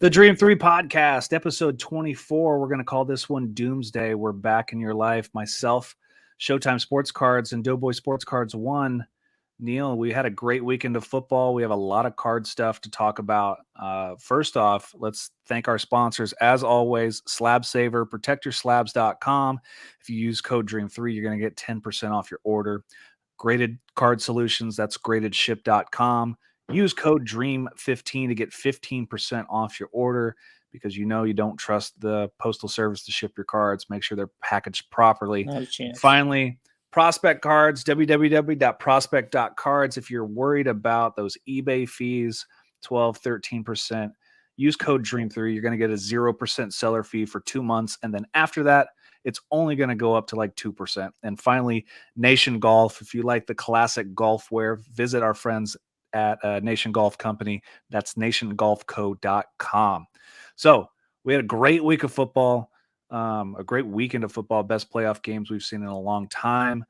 The Dream 3 podcast, episode 24. We're going to call this one Doomsday. We're back in your life. Myself, Showtime Sports Cards, and Doughboy Sports Cards 1. Neil, we had a great weekend of football. We have a lot of card stuff to talk about. First off, let's thank our sponsors. As always, Slab Saver, protectyourslabs.com. If you use code DREAM3, you're going to get 10% off your order. Graded Card Solutions, that's gradedship.com. Use code DREAM15 to get 15% off your order because you know you don't trust the postal service to ship your cards. Make sure they're packaged properly. Not a chance. Finally, Prospect Cards, www.prospect.cards. If you're worried about those eBay fees, 12, 13%, use code DREAM3. You're going to get a 0% seller fee for 2 months. And then after that, it's only going to go up to like 2%. And finally, Nation Golf. If you like the classic golf wear, visit our friends at Nation Golf Company. That's nationgolfco.com. So we had a great week of football, a great weekend of football, best playoff games we've seen in a long time.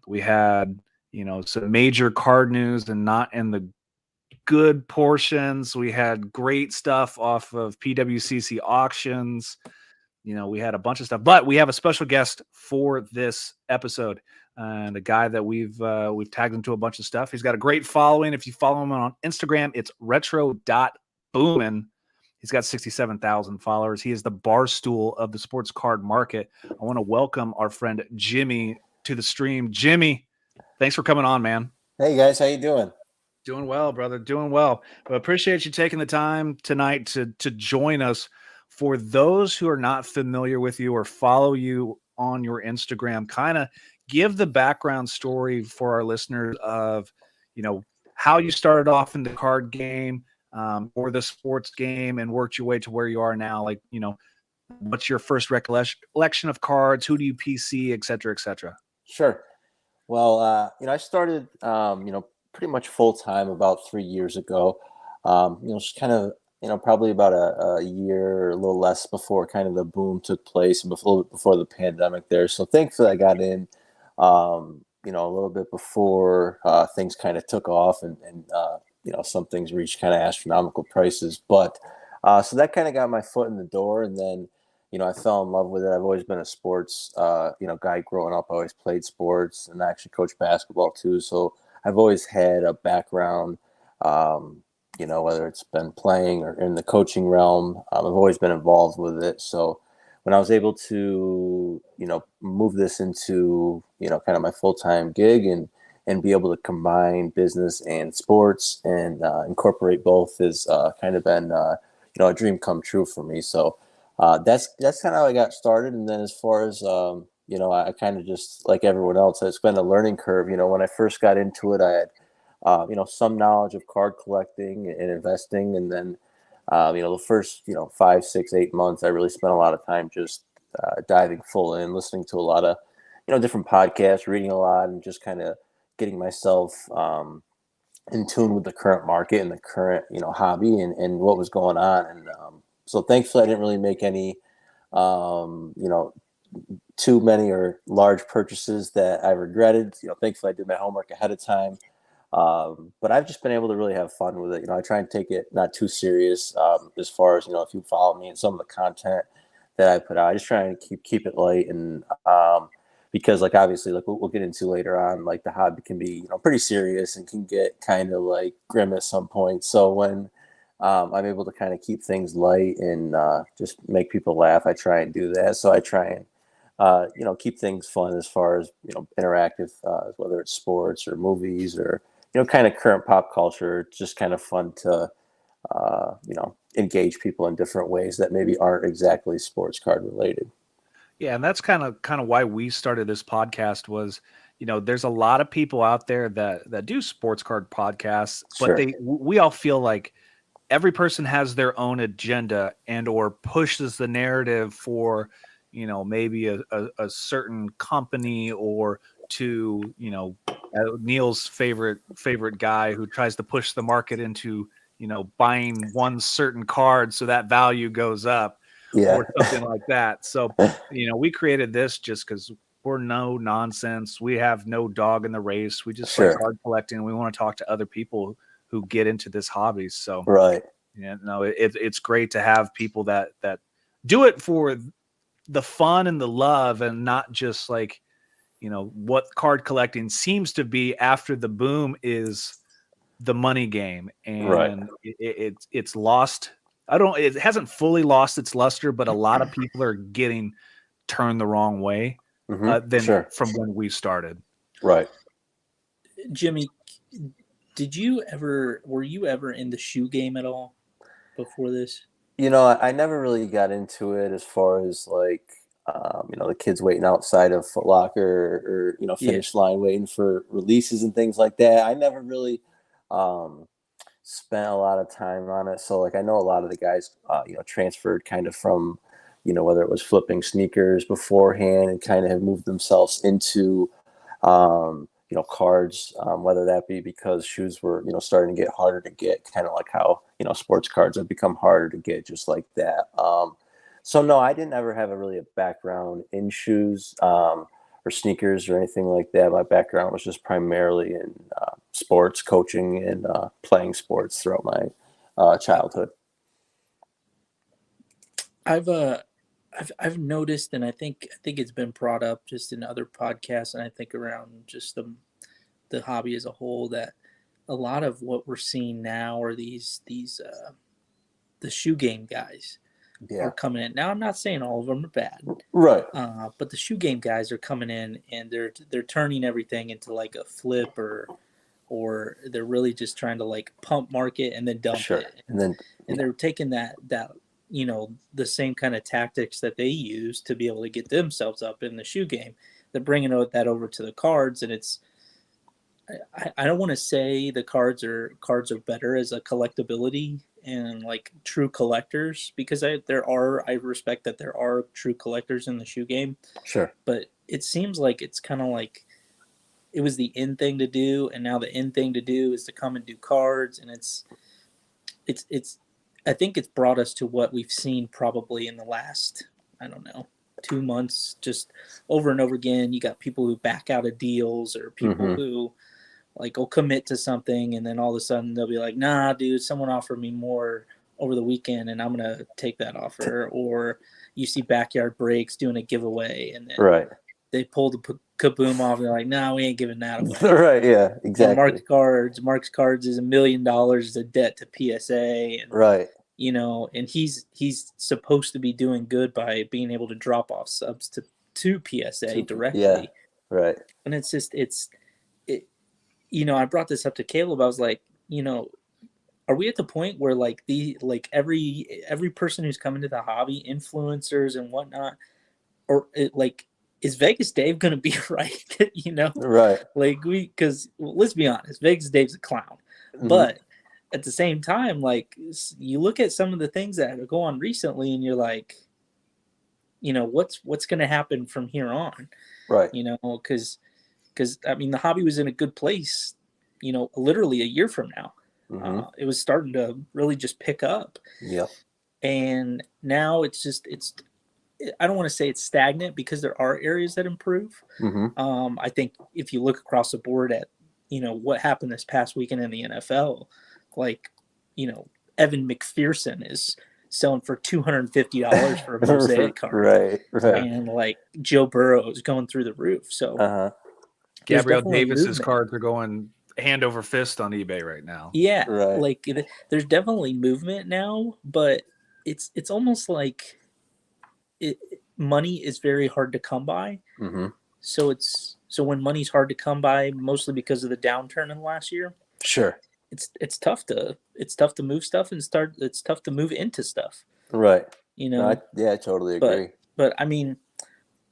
We had, some major card news and not in the good portions. We had great stuff off of PWCC auctions. We had a bunch of stuff, but we have a special guest for this episode, and a guy that we've tagged into a bunch of stuff. He's got a great following. If you follow him on Instagram, it's Retro.Booming. He's got 67,000 followers. He is the bar stool of the sports card market. I want to welcome our friend Jimmy to the stream. Jimmy, thanks for coming on, man. Hey guys, how you doing? Doing well, brother. Doing well. I appreciate you taking the time tonight to join us. For those who are not familiar with you or follow you on your Instagram, kind of give the background story for our listeners of, how you started off in the card game or the sports game and worked your way to where you are now. Like, what's your first recollection of cards? Who do you PC, et cetera, et cetera? Sure. Well, I started, pretty much full time about 3 years ago. Just kind of, probably about a year or a little less before kind of the boom took place and before the pandemic there. So thankfully I got in, a little bit before things kind of took off and some things reached kind of astronomical prices. But so that kind of got my foot in the door. And then, I fell in love with it. I've always been a sports, guy growing up. I always played sports and I actually coached basketball too. So I've always had a background, whether it's been playing or in the coaching realm. I've always been involved with it. So when I was able to, move this into, kind of my full-time gig and be able to combine business and sports and incorporate both has kind of been, a dream come true for me. So that's kind of how I got started. And then as far as, I kind of just like everyone else, it's been a learning curve. When I first got into it, I had some knowledge of card collecting and investing. And then, the first, 5, 6, 8 months, I really spent a lot of time just diving full in, listening to a lot of, different podcasts, reading a lot, and just kind of getting myself in tune with the current market and the current, hobby and what was going on. And so thankfully I didn't really make any, too many or large purchases that I regretted. Thankfully I did my homework ahead of time. But I've just been able to really have fun with it. I try and take it not too serious as far as, if you follow me and some of the content that I put out, I just try and keep it light. And because like, obviously, like we'll get into later on, like the hobby can be, pretty serious and can get kind of like grim at some point. So when I'm able to kind of keep things light and just make people laugh, I try and do that. So I try and keep things fun as far as, interactive, whether it's sports or movies or, kind of current pop culture. It's just kind of fun to, engage people in different ways that maybe aren't exactly sports card related. Yeah. And that's kind of why we started this podcast was, there's a lot of people out there that do sports card podcasts, but Sure. we all feel like every person has their own agenda and or pushes the narrative for, maybe a certain company or to, Neil's favorite guy who tries to push the market into, buying one certain card so that value goes up or something like that. So, we created this just because we're no nonsense. We have no dog in the race. We just like card collecting. We want to talk to other people who get into this hobby. So right. Yeah, no, it's great to have people that do it for the fun and the love, and not just like, what card collecting seems to be after the boom is the money game, Right. and it's lost. It hasn't fully lost its luster, but a lot of people are getting turned the wrong way than Sure. from when we started. Right. Jimmy, were you ever in the shoe game at all before this? I never really got into it as far as like, the kids waiting outside of Foot Locker or finish line waiting for releases and things like that. I never really spent a lot of time on it. So like, I know a lot of the guys, transferred kind of from, whether it was flipping sneakers beforehand and kind of have moved themselves into, cards, whether that be because shoes were, starting to get harder to get, kind of like how, sports cards have become harder to get, just like that. So no, I didn't ever have a background in shoes or sneakers or anything like that. My background was just primarily in sports, coaching, and playing sports throughout my childhood. I've noticed, and I think it's been brought up just in other podcasts, and I think around just the hobby as a whole, that a lot of what we're seeing now are these the shoe game guys are coming in. Now, I'm not saying all of them are bad, right? But the shoe game guys are coming in, and they're turning everything into like a flip, or they're really just trying to like pump market and then dump it, and they're taking that the same kind of tactics that they use to be able to get themselves up in the shoe game. They're bringing that over to the cards, and it's. I don't want to say the cards are better as a collectability and like true collectors, because I respect that there are true collectors in the shoe game. Sure. But it seems like it's kind of like it was the in thing to do, and now the in thing to do is to come and do cards, and it's I think it's brought us to what we've seen probably in the last, I don't know, 2 months, just over and over again. You got people who back out of deals, or people who like will commit to something, and then all of a sudden they'll be like, nah, dude, someone offered me more over the weekend and I'm going to take that offer. Or you see Backyard Breaks doing a giveaway, and then they pull the kaboom off, and they're like, no, we ain't giving that away. Right, yeah, exactly. And Marx Cards is $1 million of debt to PSA. And, and he's supposed to be doing good by being able to drop off subs to PSA directly. Yeah, right. And it's just, I brought this up to Caleb. I was like, are we at the point where like every person who's coming to the hobby, influencers and whatnot, or is Vegas Dave going to be right? Right. Like because let's be honest, Vegas Dave's a clown, but at the same time, like you look at some of the things that go on recently, and you're like, what's going to happen from here on? Right. Because I mean, the hobby was in a good place, literally a year from now. It was starting to really just pick up. Yep. And now I don't want to say it's stagnant, because there are areas that improve. I think if you look across the board at, what happened this past weekend in the NFL, like, Evan McPherson is selling for $250 for a mosaic card. Right. And like Joe Burrow is going through the roof. So Gabrielle Davis's cards are going hand over fist on eBay right now. Yeah. Right. Like there's definitely movement now, but it's almost like money is very hard to come by. So when money's hard to come by, mostly because of the downturn in the last year. Sure. It's tough to move stuff and it's tough to move into stuff. Right. No, I totally agree. But I mean,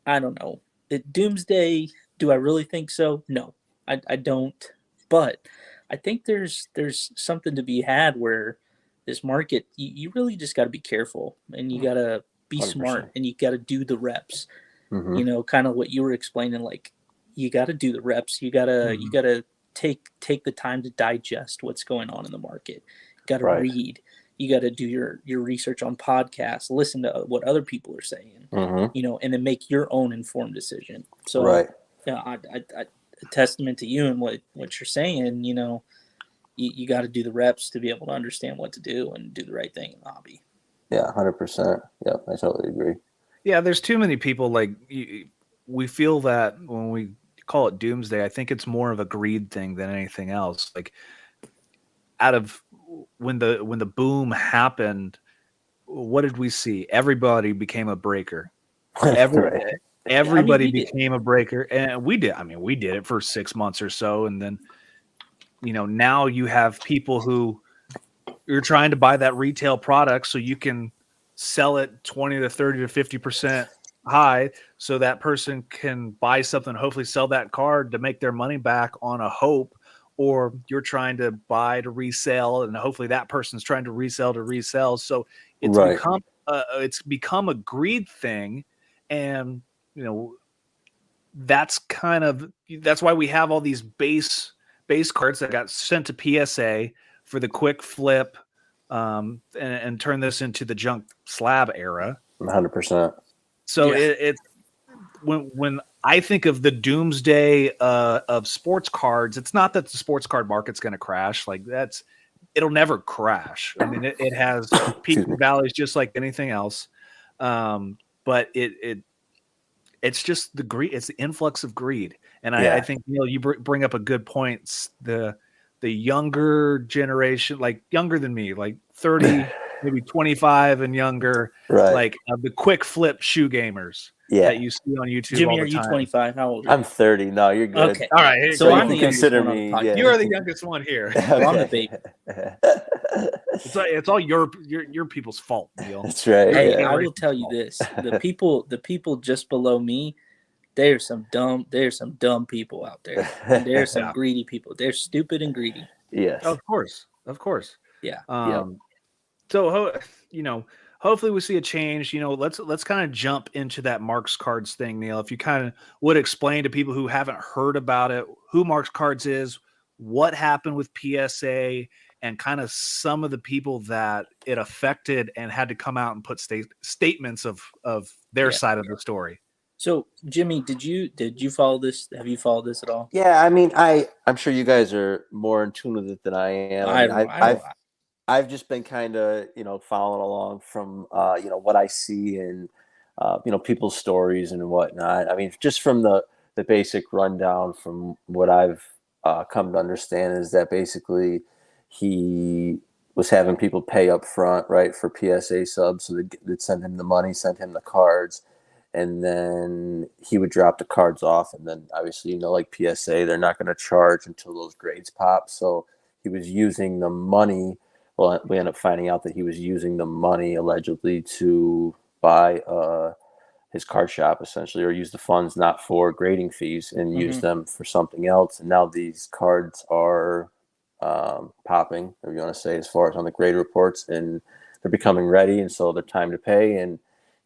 I don't know. Doomsday, do I really think so? No, I don't. But I think there's something to be had where this market, you really just got to be careful, and you got to be 100%. Smart, and you got to do the reps. Kind of what you were explaining, like you got to do the reps. You got to take the time to digest what's going on in the market. You got to read. You got to do your research on podcasts, listen to what other people are saying, and then make your own informed decision. So, a testament to you and what you're saying, you got to do the reps to be able to understand what to do and do the right thing in the hobby. Yeah, 100%. Yeah, I totally agree. Yeah, there's too many people we feel that when we call it Doomsday, I think it's more of a greed thing than anything else. Like out of when the boom happened, what did we see? Everybody became a breaker. Right. Everybody we did. became a breaker, and we did. I mean, we did it for 6 months or so, and then now you have people who you're trying to buy that retail product so you can sell it 20 to 30 to 50% high, so that person can buy something, hopefully sell that card to make their money back on a hope, or you're trying to buy to resell, and hopefully that person's trying to resell. So it's Right. become a greed thing, and that's why we have all these base cards that got sent to PSA for the quick flip, and turn this into the junk slab era. 100%. So it's when I think of the Doomsday of sports cards, it's not that the sports card market's going to crash. Like it'll never crash. I mean, it has peaks and valleys just like anything else. But it's just the greed. It's the influx of greed. And I think, you bring up a good point. The younger generation, like younger than me, like 30, maybe 25 and younger, right? Like the quick flip shoe gamers that you see on YouTube. Jimmy, all the are you time. 25? How old are you? I'm 30. No, you're good. Okay. All right. So I'm you the can consider youngest me. one on the podcast. You are the youngest one here. Well, I'm the baby. It's all your people's fault, Neil. That's right. Hey, yeah. I will tell you this: the people just below me, there's some dumb people out there. And there's some greedy people. They're stupid and greedy. Yes. Of course. Yeah. So hopefully we see a change. Let's kind of jump into that Marx Cards thing, Neil. If you kind of would explain to people who haven't heard about it, who Marx Cards is, what happened with PSA, and kind of some of the people that it affected and had to come out and put statements of their side of the story. So, Jimmy, did you follow this? Have you followed this at all? Yeah, I mean, I'm sure you guys are more in tune with it than I am. I've just been kind of, following along from, what I see and, people's stories and whatnot. I mean, just from the basic rundown from what I've come to understand is that basically he was having people pay up front, right, for PSA subs. So they'd send him the money, send him the cards, and then he would drop the cards off. And then obviously, like PSA, they're not going to charge until those grades pop. So he was using the money. Well, we ended up finding out that he was using the money allegedly to buy his card shop, essentially, or use the funds not for grading fees and use them for something else. And now these cards are popping, if you want to say, as far as on the grade reports, and they're becoming ready. And so they're time to pay, and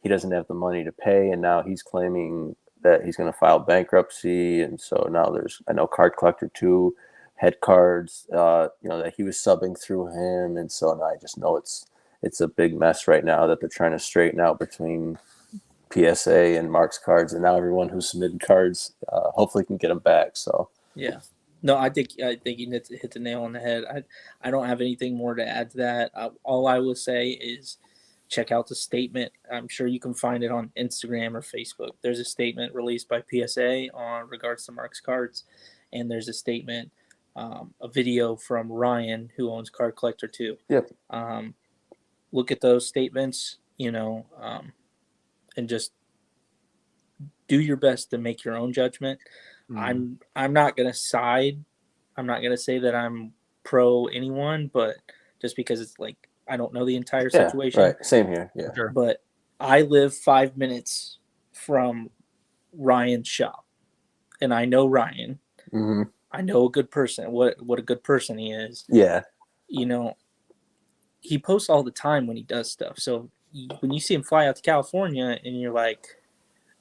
he doesn't have the money to pay. And now he's claiming that he's going to file bankruptcy. And so now I know Card Collector 2 had cards, that he was subbing through him. And so now I just know it's a big mess right now that they're trying to straighten out between PSA and Marx Cards. And now everyone who submitted cards hopefully can get them back. So, yeah. No, I think you hit the nail on the head. I don't have anything more to add to that. All I will say is check out the statement. I'm sure you can find it on Instagram or Facebook. There's a statement released by PSA on regards to Marx Cards, and there's a statement, a video from Ryan, who owns Card Collector 2. Yep. Look at those statements, and just do your best to make your own judgment. I'm not going to side. I'm not going to say that I'm pro anyone, but just because it's like, I don't know the entire situation. Right. Same here. Yeah. Sure. But I live 5 minutes from Ryan's shop, and I know Ryan. Mm-hmm. I know a good person. What a good person he is. Yeah. He posts all the time when he does stuff. So when you see him fly out to California, and you're like,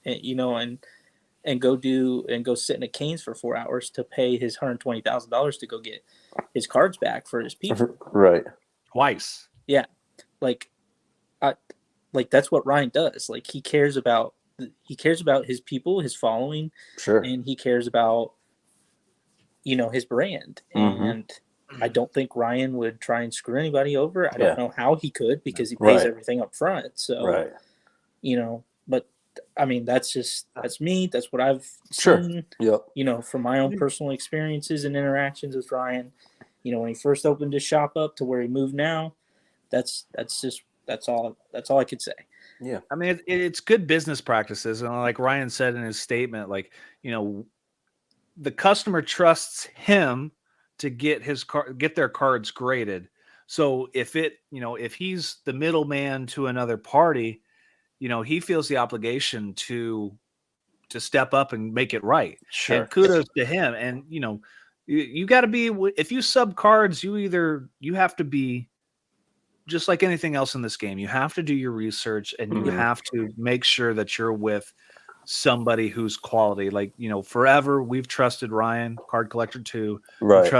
and go sit in a Cane's for 4 hours to pay his $120,000 to go get his cards back for his people. Right. Twice. Yeah. Like that's what Ryan does. Like he cares about his people, his following. Sure. And he cares about, his brand. Mm-hmm. And I don't think Ryan would try and screw anybody over. I don't know how he could because he pays Right. everything up front. So, Right. you know, but I mean, that's me. That's what I've Sure. seen, Yep. you know, from my own personal experiences and interactions with Ryan. You know, when he first opened his shop up to where he moved now, that's all I could say. Yeah. I mean, it's good business practices. And like Ryan said in his statement, like, you know, the customer trusts him to get get their cards graded. So if he's the middleman to another party, you know, he feels the obligation to step up and make it right. Sure. And kudos to him. And, you know, you got to be, if you sub cards, you have to be just like anything else in this game. You have to do your research and you have to make sure that you're with somebody who's quality. Like, you know, forever we've trusted Ryan, Card Collector 2. Right.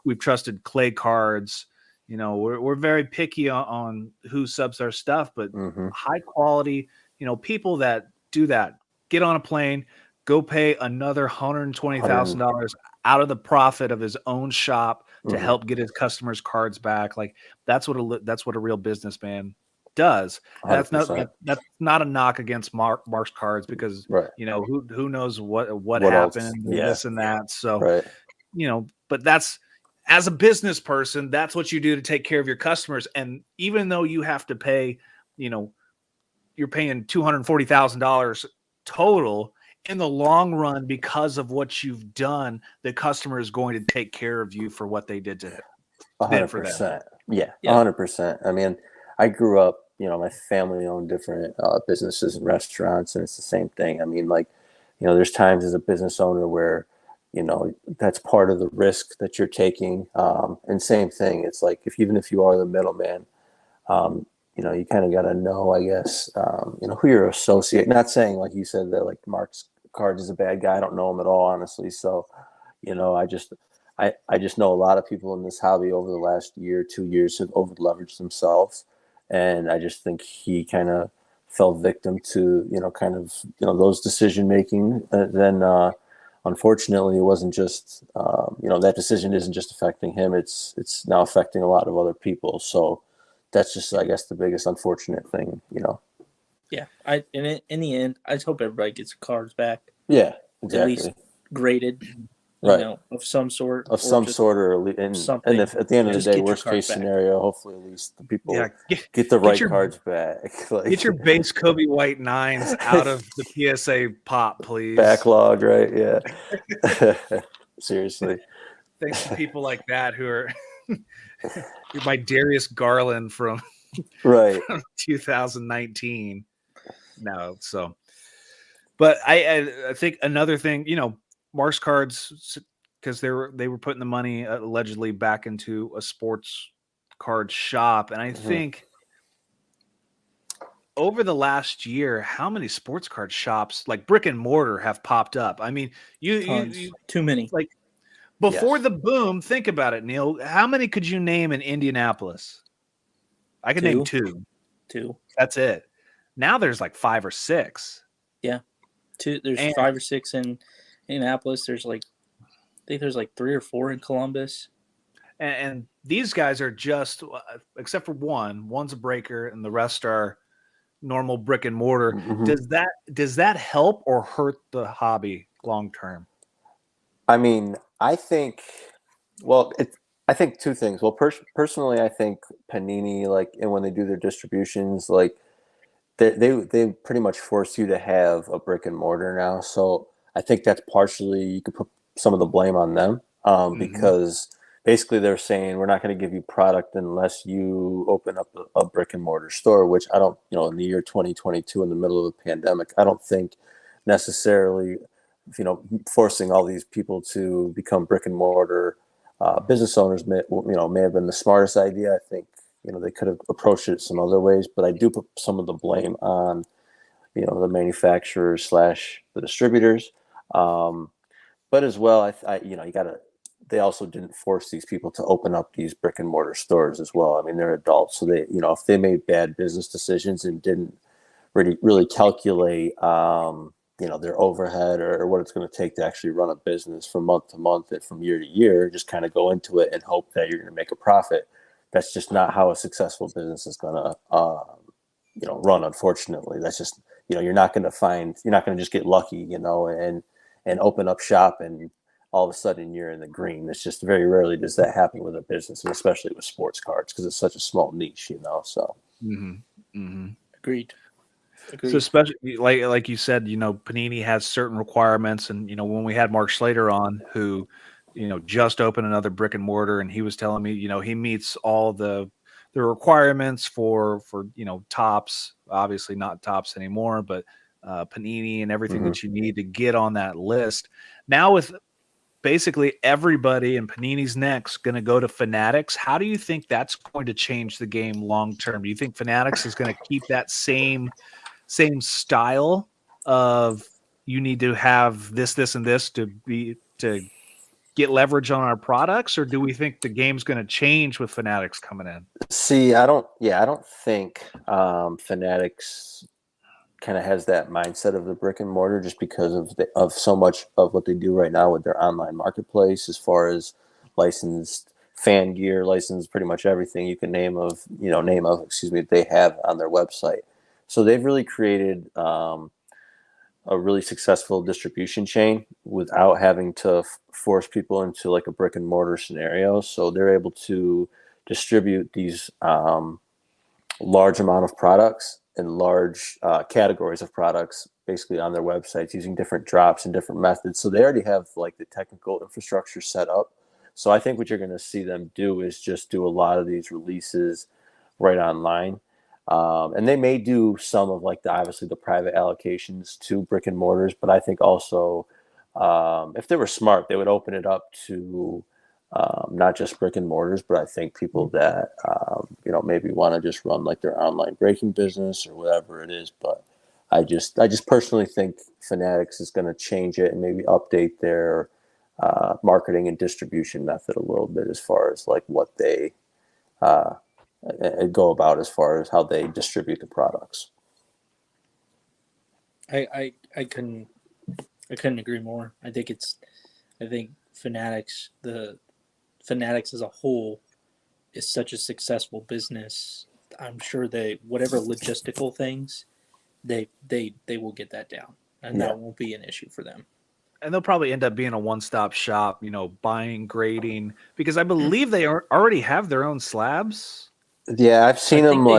We've trusted Clay Cards. You know, we're very picky on who subs our stuff, but high quality, you know, people that do that, get on a plane, go pay another $120,000 out of the profit of his own shop to help get his customers' cards back. Like that's what a real businessman does. That's not a knock against Marx Cards because you know who knows what happened, this and that. So you know, but that's, as a business person, that's what you do to take care of your customers. And even though you have to pay, you know, you're paying $240,000 total, in the long run, because of what you've done, the customer is going to take care of you for what they did to him. 100%. Yeah, 100%. I mean, I grew up, you know, my family owned different businesses and restaurants, and it's the same thing. I mean, like, you know, there's times as a business owner where, you know, that's part of the risk that you're taking. And same thing, it's like even if you are the middleman, you know, you kind of got to know, I guess, you know, who you're associating. Not saying, like you said, that like Marx Cards is a bad guy. I don't know him at all, honestly. So, you know, I just know a lot of people in this hobby over the last year, 2 years have over leveraged themselves. And I just think he kind of fell victim to, you know, kind of, you know, those decision making. Then, unfortunately, it wasn't just, you know, that decision isn't just affecting him. It's now affecting a lot of other people. So that's just, I guess, the biggest unfortunate thing, you know. Yeah, in the end, I just hope everybody gets cards back. Yeah, exactly. At least graded, you know, of some sort. And if at the end of the day, worst case scenario, hopefully at least the people get the right cards back. Like, get your base Kobe White 9s out of the PSA pop, please. Backlog, right? Yeah. Seriously. Thanks to people like that who are my Darius Garland from 2019. No, so, but I think another thing, you know, Marx Cards, because they were putting the money allegedly back into a sports card shop, and I think over the last year, how many sports card shops like brick and mortar have popped up? I mean, you too many. Like before the boom, think about it, Neil. How many could you name in Indianapolis? I could name two. That's it. Now there's like 5 or 6. Yeah, there's 5 or 6 in Indianapolis. There's like, I think there's like 3 or 4 in Columbus. And these guys are just, except for one's a breaker, and the rest are normal brick and mortar. Does that help or hurt the hobby long term? I mean, I think, I think two things. Well, personally, I think Panini, like, and when they do their distributions, like, they pretty much force you to have a brick and mortar now. So I think that's partially, you could put some of the blame on them, because basically they're saying we're not going to give you product unless you open up a brick and mortar store, which I don't, you know, in the year 2022, in the middle of a pandemic, I don't think necessarily, you know, forcing all these people to become brick and mortar business owners may have been the smartest idea. I think, you know, they could have approached it some other ways, but I do put some of the blame on, you know, the manufacturers / the distributors. But as well, I you know, they also didn't force these people to open up these brick and mortar stores as well. I mean, they're adults, so they, you know, if they made bad business decisions and didn't really calculate the their overhead or what it's going to take to actually run a business from month to month and from year to year, just kind of go into it and hope that you're going to make a profit. That's just not how a successful business is going to, run. Unfortunately, that's just, you're not going to just get lucky, and open up shop and all of a sudden you're in the green. It's just very rarely does that happen with a business, and especially with sports cards, because it's such a small niche, so. Agreed. So especially like you said, Panini has certain requirements, and when we had Mark Slater on, who just opened another brick and mortar, and he was telling me he meets all the requirements for Tops, obviously not Tops anymore, but Panini and everything that you need to get on that list. Now with basically everybody in Panini's next going to go to Fanatics, how do you think that's going to change the game long term? Do you think Fanatics is going to keep that same style of you need to have this, and this to get leverage on our products, or do we think the game's going to change with Fanatics coming in? See, I don't think Fanatics kind of has that mindset of the brick and mortar, just because of so much of what they do right now with their online marketplace, as far as licensed fan gear, licensed pretty much everything you can name of they have on their website. So they've really created a really successful distribution chain without having to force people into like a brick and mortar scenario. So they're able to distribute these large amount of products and large categories of products basically on their websites using different drops and different methods. So they already have like the technical infrastructure set up. So I think what you're going to see them do is just do a lot of these releases right online. And they may do some of like obviously the private allocations to brick and mortars, but I think also if they were smart, they would open it up to not just brick and mortars, but I think people that maybe want to just run like their online breaking business or whatever it is. But I just personally think Fanatics is going to change it and maybe update their marketing and distribution method a little bit, as far as like what they go about as far as how they distribute the products. I couldn't agree more. I think Fanatics as a whole is such a successful business. I'm sure whatever logistical things, they will get that down, and that won't be an issue for them. And they'll probably end up being a one-stop shop, buying, grading, because I believe they already have their own slabs. Yeah, I've seen them didn't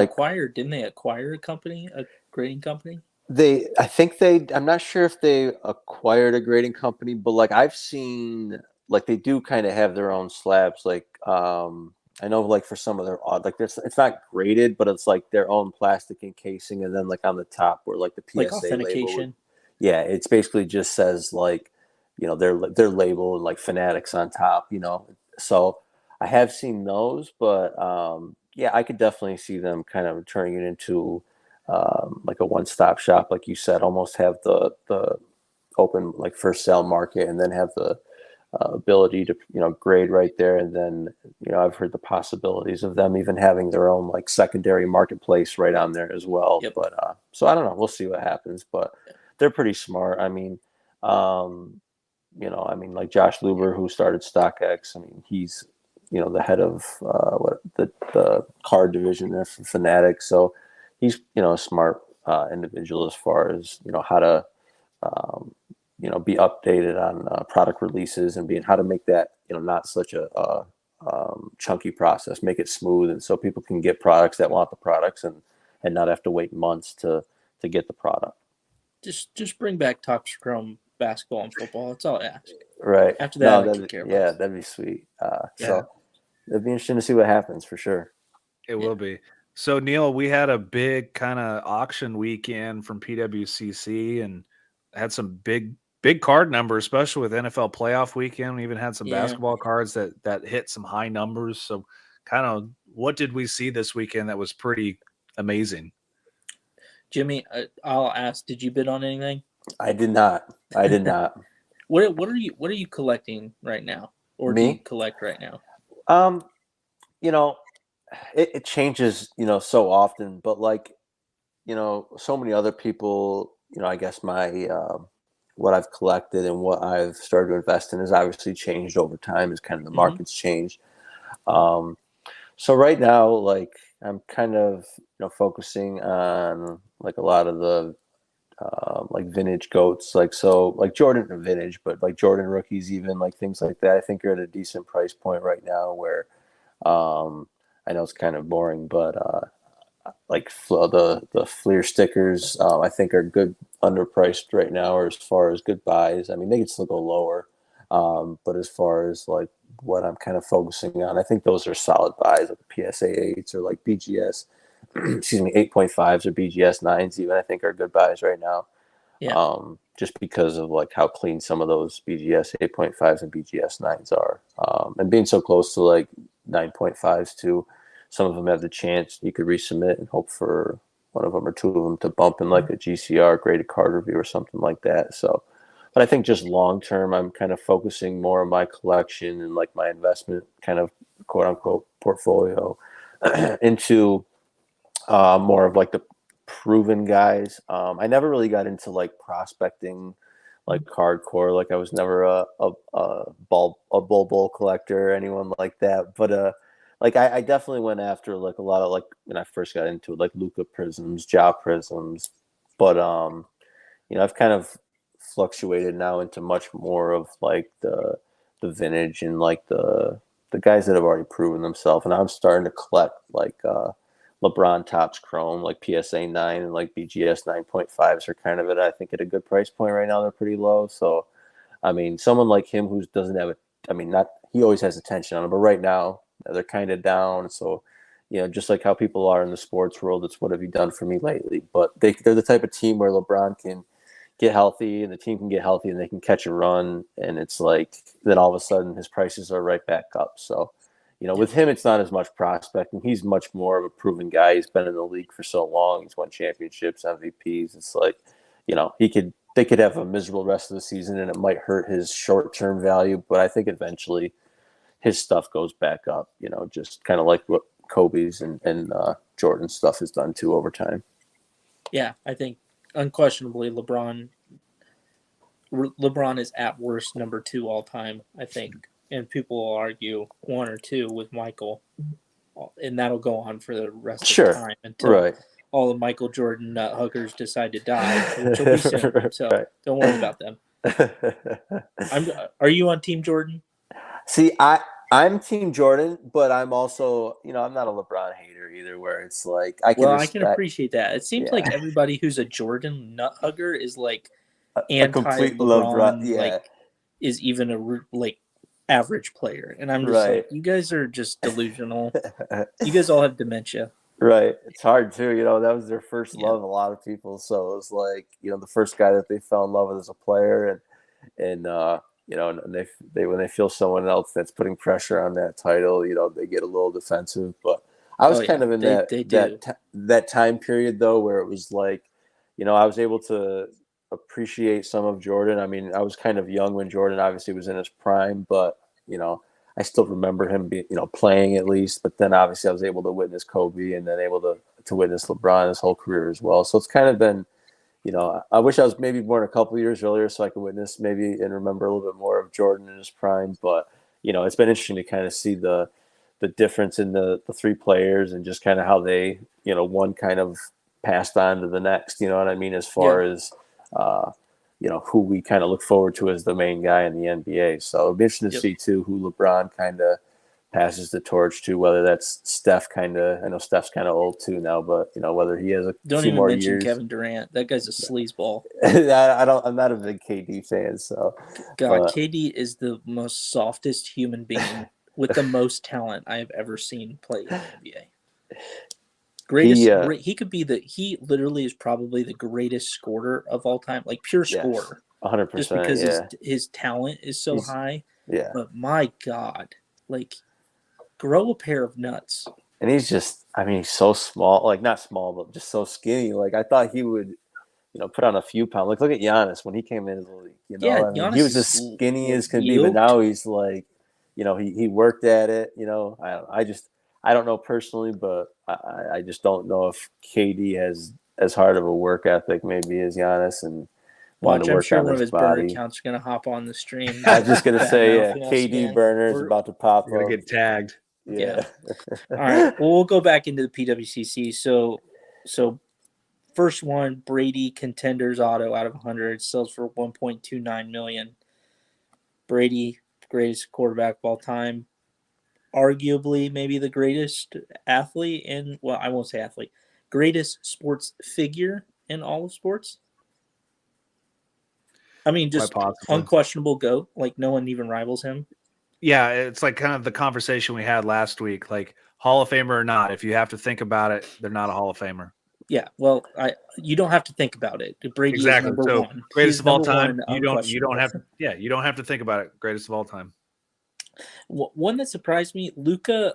they acquire a grading company? I'm not sure if they acquired a grading company, but like I've seen, like they do kind of have their own slabs. Like I know like for some of their like it's not graded, but it's like their own plastic encasing, and then like on the top where like the PSA like authentication. Label. It's basically just says like their label and like Fanatics on top. So I have seen those, but I could definitely see them kind of turning it into like a one-stop shop, like you said, almost have the open like first sale market, and then have the ability to grade right there. And then I've heard the possibilities of them even having their own like secondary marketplace right on there as well. Yep. But so I don't know, we'll see what happens, but they're pretty smart. I mean like Josh Luber, who started StockX, I mean he's the head of the card division there for Fanatics, so he's a smart individual as far as how to be updated on product releases, and how to make that not such a chunky process, make it smooth, and so people can get products that want the products and not have to wait months to get the product. Just bring back Top Scrum basketball and football. That's all I ask. Right. After that, I could care about. Yeah, that'd be sweet. So it'd be interesting to see what happens for sure. It will be. So Neil, we had a big kind of auction weekend from PWCC and had some big card numbers, especially with NFL playoff weekend. We even had some basketball cards that hit some high numbers. So kind of what did we see this weekend that was pretty amazing? Jimmy, I'll ask, did you bid on anything? I did not. What are you collecting right now? Or Me? do you collect right now? It changes, so often, but like, so many other people, I guess my what I've collected and what I've started to invest in has obviously changed over time as kind of the market's changed. So right now, like I'm kind of focusing on like a lot of the like vintage goats, like Jordan vintage, but like Jordan rookies, even like things like that. I think are at a decent price point right now. Where I know it's kind of boring, but like the Fleer stickers, I think are good underpriced right now, or as far as good buys. I mean, they could still go lower, but as far as like what I'm kind of focusing on, I think those are solid buys, like PSA 8s or like BGS, excuse me, 8.5s or BGS 9s even, I think are good buys right now. Yeah. Just because of like how clean some of those BGS 8.5s and BGS 9s are, and being so close to like 9.5s too. Some of them have the chance you could resubmit and hope for one of them or two of them to bump in like a GCR graded card review or something like that. So, but I think just long term, I'm kind of focusing more on my collection and like my investment kind of quote unquote portfolio into more of like the proven guys. I never really got into like prospecting like hardcore. Like I was never a bull collector or anyone like that. But like I definitely went after like a lot of like when I first got into it, like Luca prisms, Jaw prisms. But I've kind of fluctuated now into much more of like the vintage and like the guys that have already proven themselves. And I'm starting to collect like LeBron Topps Chrome, like PSA 9 and like BGS 9.5s are kind of I think at a good price point right now. They're pretty low. So, I mean, someone like him who doesn't have he always has attention on him, but right now they're kind of down. So, just like how people are in the sports world, it's what have you done for me lately? But they're the type of team where LeBron can get healthy and the team can get healthy and they can catch a run. And it's like, then all of a sudden his prices are right back up. So, with him, it's not as much prospecting. He's much more of a proven guy. He's been in the league for so long. He's won championships, MVPs. It's like, they could have a miserable rest of the season and it might hurt his short-term value. But I think eventually his stuff goes back up, just kind of like what Kobe's and Jordan's stuff has done too over time. Yeah, I think unquestionably LeBron is at worst number 2 all time, I think. And people will argue 1 or 2 with Michael, and that'll go on for the rest of time until all the Michael Jordan nut huggers decide to die, which will be soon. So don't worry about them. Are you on Team Jordan? See, I'm Team Jordan, but I'm also, I'm not a LeBron hater either. Where it's like I can appreciate that. It seems like everybody who's a Jordan nut hugger is like complete LeBron. Like is even a like average player, and I'm just like, you guys are just delusional. You guys all have dementia. Right. It's hard too, that was their first love, a lot of people. So it was like, the first guy that they fell in love with as a player, and and they when they feel someone else that's putting pressure on that title, they get a little defensive. But I was kind of in that time period though, where it was like, I was able to appreciate some of Jordan. I mean, I was kind of young when Jordan obviously was in his prime, but I still remember him playing at least. But then obviously I was able to witness Kobe and then able to witness LeBron his whole career as well. So it's kind of been, I wish I was maybe born a couple of years earlier so I could witness maybe and remember a little bit more of Jordan in his prime. But it's been interesting to kind of see the difference in the 3 players and just kind of how they one kind of passed on to the next. You know what I mean? As far as who we kind of look forward to as the main guy in the NBA. So it'll be interesting to see too who LeBron kind of passes the torch to, whether that's Steph I know Steph's kind of old too now, but whether he has Don't few even more mention years. Kevin Durant. That guy's a sleazeball. I'm not a big KD fan, so KD is the most softest human being with the most talent I have ever seen play in the NBA. He could be he literally is probably the greatest scorer of all time, like pure scorer. 100%. Just because his talent is so high. Yeah. But my God, like, grow a pair of nuts. And he's just, he's so small, like not small, but just so skinny. Like I thought he would, put on a few pounds. Like look at Giannis when he came into the league. Giannis he was as skinny as could be, but now he's like, he worked at it. I don't know personally, but I just don't know if KD has as hard of a work ethic maybe as Giannis, and Watch, to I'm work sure on one of his his burner body. accounts are gonna hop on the stream. I was just gonna Batting say, Alpha KD scan. burner is We're- about to pop You're up. gonna get tagged. Yeah. All right. Well, we'll go back into the PWCC. So first one, Brady Contenders Auto out of 100 sells for 1.29 million. Brady, greatest quarterback of all time, arguably maybe the greatest athlete in, well, I won't say athlete, greatest sports figure in all of sports. I mean, Quite just possibly. unquestionable GOAT. Like, no one even rivals him. Yeah, it's like kind of the conversation we had last week. Like Hall of Famer or not, if you have to think about it, they're not a Hall of Famer. Yeah, well, you don't have to think about it. Brady Exactly. is number So one. greatest He's of all number time. one, You don't have unquestionable. you don't have to think about it. Greatest of all time. One that surprised me, Luca.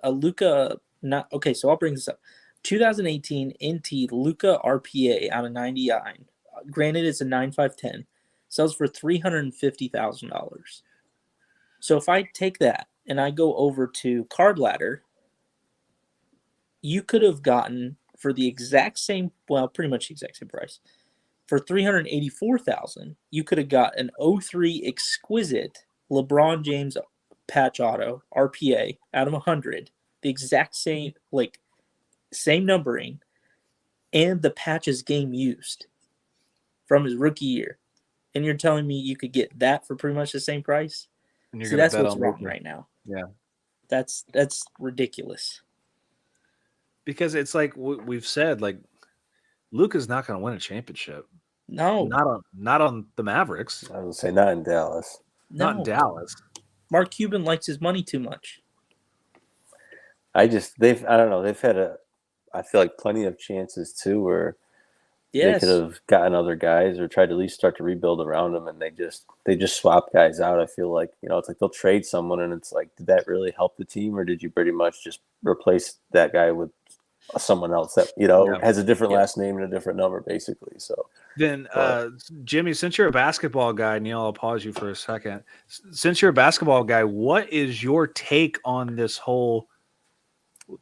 Not okay. So I'll bring this up. 2018 NT Luca RPA out of 99. Granted, it's a 9.510. Sells for $350,000. So if I take that and I go over to Card Ladder, you could have gotten for the exact same, well, pretty much the exact same price. For $384,000, you could have got an 03 exquisite LeBron James patch auto RPA out of 100, the exact same, like, same numbering, and the patches game used from his rookie year. And you're telling me you could get that for pretty much the same price? And you're See, gonna that's bet what's on wrong Luka. right now. Yeah. That's ridiculous. Because it's like we've said, like Luka's not going to win a championship. No, Not on the Mavericks. I would say not in Dallas. Not in no. Dallas. Mark Cuban likes his money too much. I don't know, they've had I feel like plenty of chances too where they Yes. could have gotten other guys or tried to at least start to rebuild around them, and they just swap guys out. I feel like, it's like they'll trade someone and it's like, did that really help the team, or did you pretty much just replace that guy with someone else that has a different last name and a different number, basically? So then, Jimmy, since you're a basketball guy, Neil, I'll pause you for a second. Since you're a basketball guy, what is your take on this whole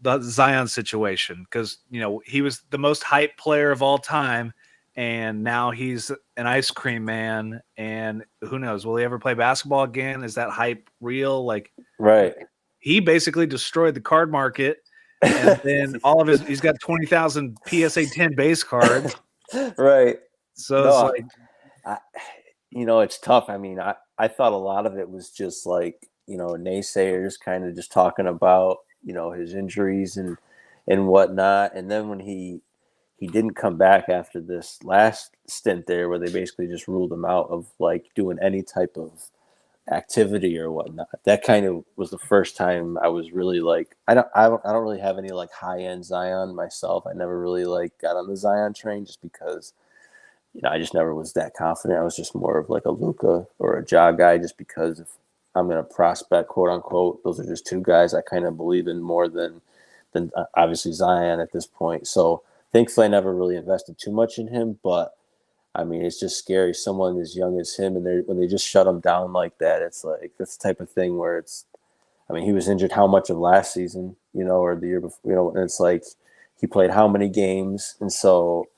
the Zion situation? Because he was the most hyped player of all time, and now he's an ice cream man. And who knows? Will he ever play basketball again? Is that hype real? Like, right. he basically destroyed the card market, and then he's got 20,000 PSA 10 base cards. Right. So it's like, it's tough. I mean, I thought a lot of it was just like, naysayers kind of just talking about, his injuries and whatnot. And then when he didn't come back after this last stint there, where they basically just ruled him out of like doing any type of activity or whatnot, that kind of was the first time I was really like, I don't really have any like high end Zion myself. I never really like got on the Zion train just because, I just never was that confident. I was just more of like a Luka or a Ja guy, just because if I'm in a prospect, quote unquote, those are just two guys I kind of believe in more than obviously Zion at this point. So thankfully I never really invested too much in him, but I mean, it's just scary. Someone as young as him, and when they just shut him down like that, it's like that's the type of thing where he was injured how much of last season, or the year before, and it's like he played how many games. And so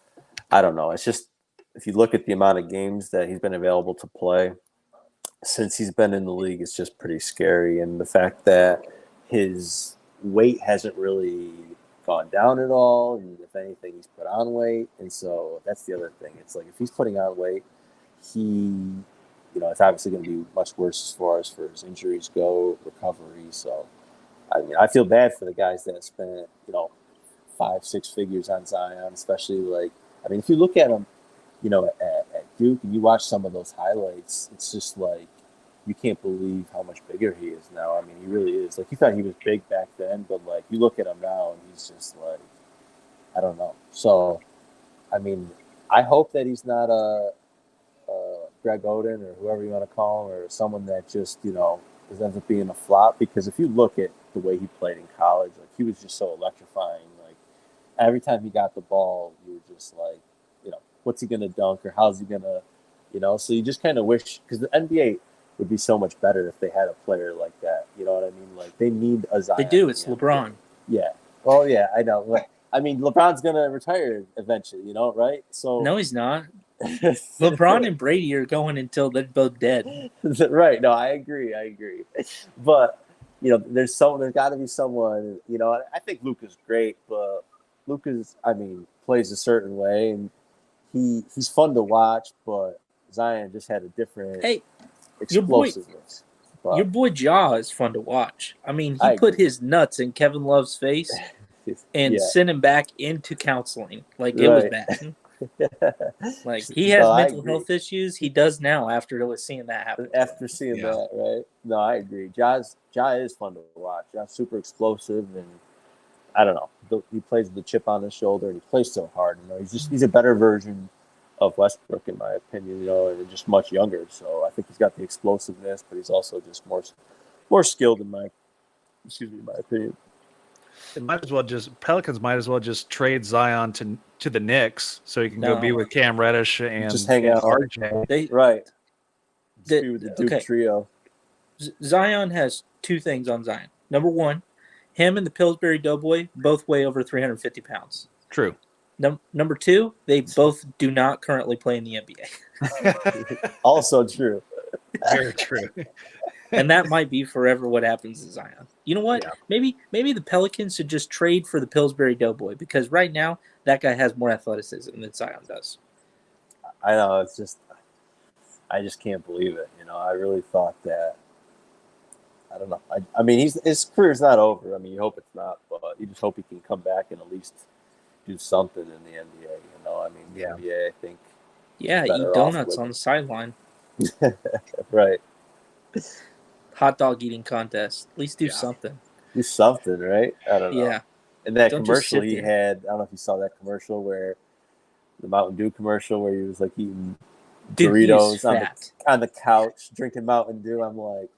I don't know. It's just, if you look at the amount of games that he's been available to play since he's been in the league, it's just pretty scary. And the fact that his weight hasn't really gone down at all, and if anything, he's put on weight. And so that's the other thing. It's like, if he's putting on weight, it's obviously going to be much worse as far as for his injuries go, recovery. So, I mean, I feel bad for the guys that spent, 5-6 figures on Zion, especially if you look at him, at Duke, and you watch some of those highlights, it's just like, you can't believe how much bigger he is now. I mean, he really is. Like, you thought he was big back then, but like, you look at him now and he's just like, I don't know. So, I mean, I hope that he's not a Greg Oden or whoever you want to call him, or someone that just, ends up being a flop. Because if you look at the way he played in college, like, he was just so electrifying. Like, every time he got the ball, you were just like, what's he going to dunk, or how's he going to, so you just kind of wish, because the NBA would be so much better if they had a player like that. You know what I mean? Like, they need a Zion. They do. It's LeBron. Yeah. Well, yeah, I know. I mean, LeBron's going to retire eventually, right? So No, he's not. LeBron and Brady are going until they're both dead. Right. No, I agree. But there's got to be someone. I think Luka's great, but Luka's, plays a certain way, and he's fun to watch. But Zion just had a different explosiveness. Your boy Ja is fun to watch. I mean, he I put agree. his nuts in Kevin Love's face and sent him back into counseling. Like, it was bad. Like, he has mental health issues. He does now after seeing that happen. After seeing that, right? No, I agree. Ja is fun to watch. Ja's super explosive, and I don't know. He plays with the chip on his shoulder, and he plays so hard. He's a better version of Westbrook, in my opinion. And just much younger. So I think he's got the explosiveness, but he's also just more skilled in my opinion. Pelicans might as well just trade Zion to the Knicks so he can go be with Cam Reddish and just hang out. RJ. Right. Just be with the Duke trio. Zion has two things on Zion. Number one, him and the Pillsbury Doughboy both weigh over 350 pounds. True. Number two, they both do not currently play in the NBA. Also true. Very true. And that might be forever what happens to Zion. You know what? Yeah. Maybe the Pelicans should just trade for the Pillsbury Doughboy, because right now that guy has more athleticism than Zion does. I know. I just can't believe it. I really thought that. I don't know. I mean, his career's not over. I mean, you hope it's not, but you just hope he can come back and at least do something in the NBA. I mean, the NBA, I think. Yeah, eat donuts on the sideline. Right. Hot dog eating contest. At least do something. Do something, right? I don't know. Yeah. And that commercial he had, I don't know if you saw that commercial the Mountain Dew commercial where he was like eating Doritos on the couch, drinking Mountain Dew. I'm like,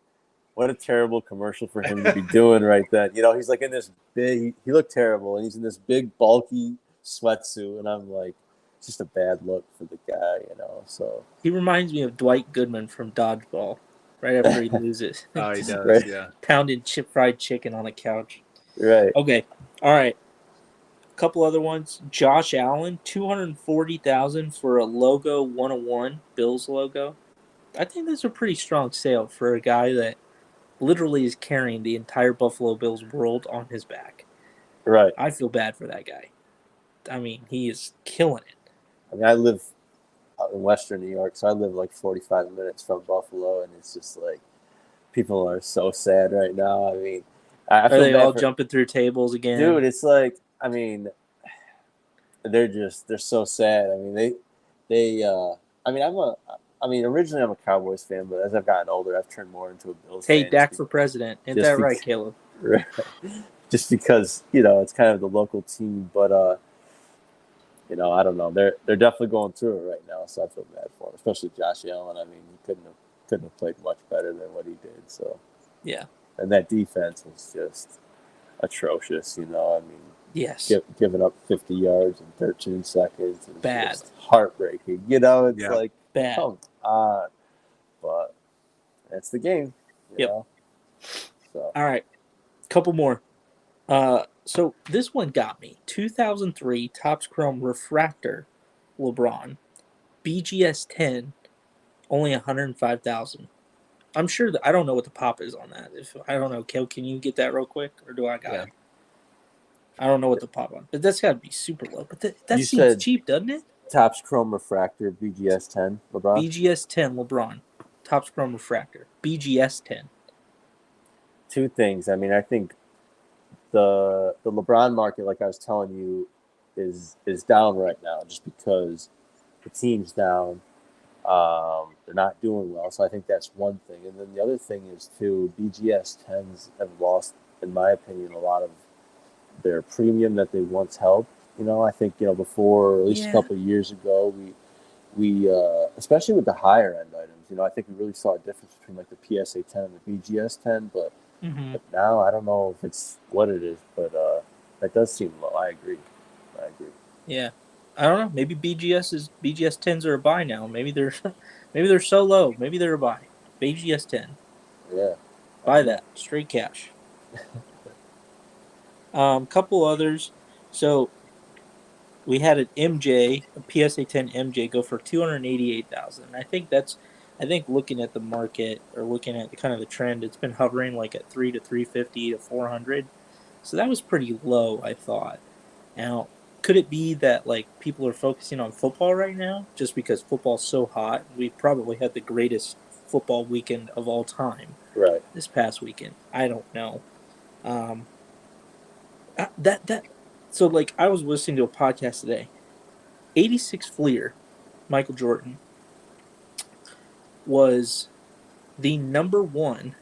what a terrible commercial for him to be doing right then. He's like in this big, he looked terrible, and he's in this big, bulky sweatsuit, and I'm like, it's just a bad look for the guy, so. He reminds me of Dwight Goodman from Dodgeball, right after he loses. Oh, he does, right? Yeah. Pounding fried chicken on a couch. Right. Okay, all right. A couple other ones. Josh Allen, $240,000 for a logo 101 Bills logo. I think that's a pretty strong sale for a guy that literally is carrying the entire Buffalo Bills world on his back. Right. I feel bad for that guy. I mean, he is killing it. I mean, I live out in Western New York, so I live like 45 minutes from Buffalo, and it's just like people are so sad right now. I mean, are they all jumping through tables again? Dude, it's like, I mean, they're so sad. I mean, originally I'm a Cowboys fan, but as I've gotten older, I've turned more into a Bills fan. Hey, Dak for president. Isn't that right, Caleb? Right. Just because, it's kind of the local team, but I don't know. They're definitely going through it right now, so I feel bad for him, especially Josh Allen. I mean, he couldn't have played much better than what he did. So yeah, and that defense was just atrocious. I mean, yes, giving up 50 yards in 13 seconds, is bad, just heartbreaking. It's like bad. Come on, but that's the game. You know? So all right, couple more. So this one got me. 2003 Topps Chrome Refractor LeBron. BGS 10, only 105,000. I'm sure that I don't know what the pop is on that. I don't know, Kel, can you get that real quick, or do I got it? I don't know what the pop on, but that's got to be super low. But that seems cheap, doesn't it? Topps Chrome Refractor BGS 10 LeBron. BGS 10 LeBron. Topps Chrome Refractor BGS 10. Two things. I mean, I think the LeBron market, like I was telling you, is down right now just because the team's down. They're not doing well, so I think that's one thing. And then the other thing is too, BGS 10s have lost, in my opinion, a lot of their premium that they once held. I think before, at least a couple of years ago, we especially with the higher end items, I think we really saw a difference between like the PSA 10 and the BGS 10, but now I don't know if it's what it is, but that does seem low. I agree. Yeah, I don't know. Maybe BGS 10s are a buy now. Maybe they're so low. Maybe they're a buy. BGS 10. Yeah. Buy that straight cash. Couple others. So we had an MJ, a PSA 10 MJ, go for 288,000. I think looking at the market or looking at kind of the trend, it's been hovering like at 350 to 400. So that was pretty low, I thought. Now, could it be that like people are focusing on football right now just because football's so hot? We probably had the greatest football weekend of all time Right. this past weekend. I don't know. That so like I was listening to a podcast today. 86 Fleer, Michael Jordan, was the number one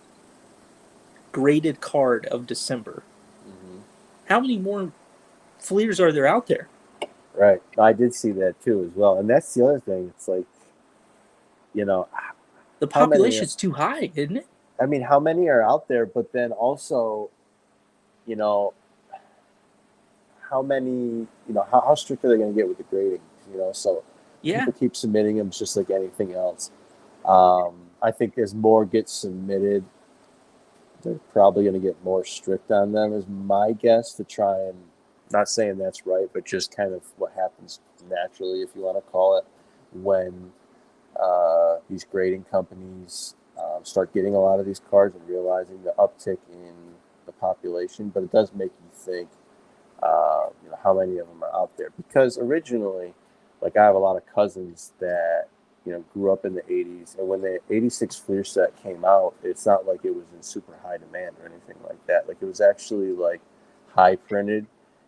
graded card of December. Mm-hmm. How many more Fleers are there out there? Right. I did see that too as well. And that's the other thing. It's like, you know, The population's too high, isn't it? I mean, how many are out there? But then also, you know, how many, how strict are they going to get with the grading? So people keep submitting them just like anything else. I think as more gets submitted, they're probably going to get more strict on them, is my guess, to try and, not saying that's right, but just kind of what happens naturally, if you want to call it, when these grading companies start getting a lot of these cards and realizing the uptick in the population. But it does make you think, how many of them are out there. Because originally, like, I have a lot of cousins that, grew up in the 80s. And when the 86 Fleer set came out, it's not like it was in super high demand or anything like that. Like, it was actually, like, high printed.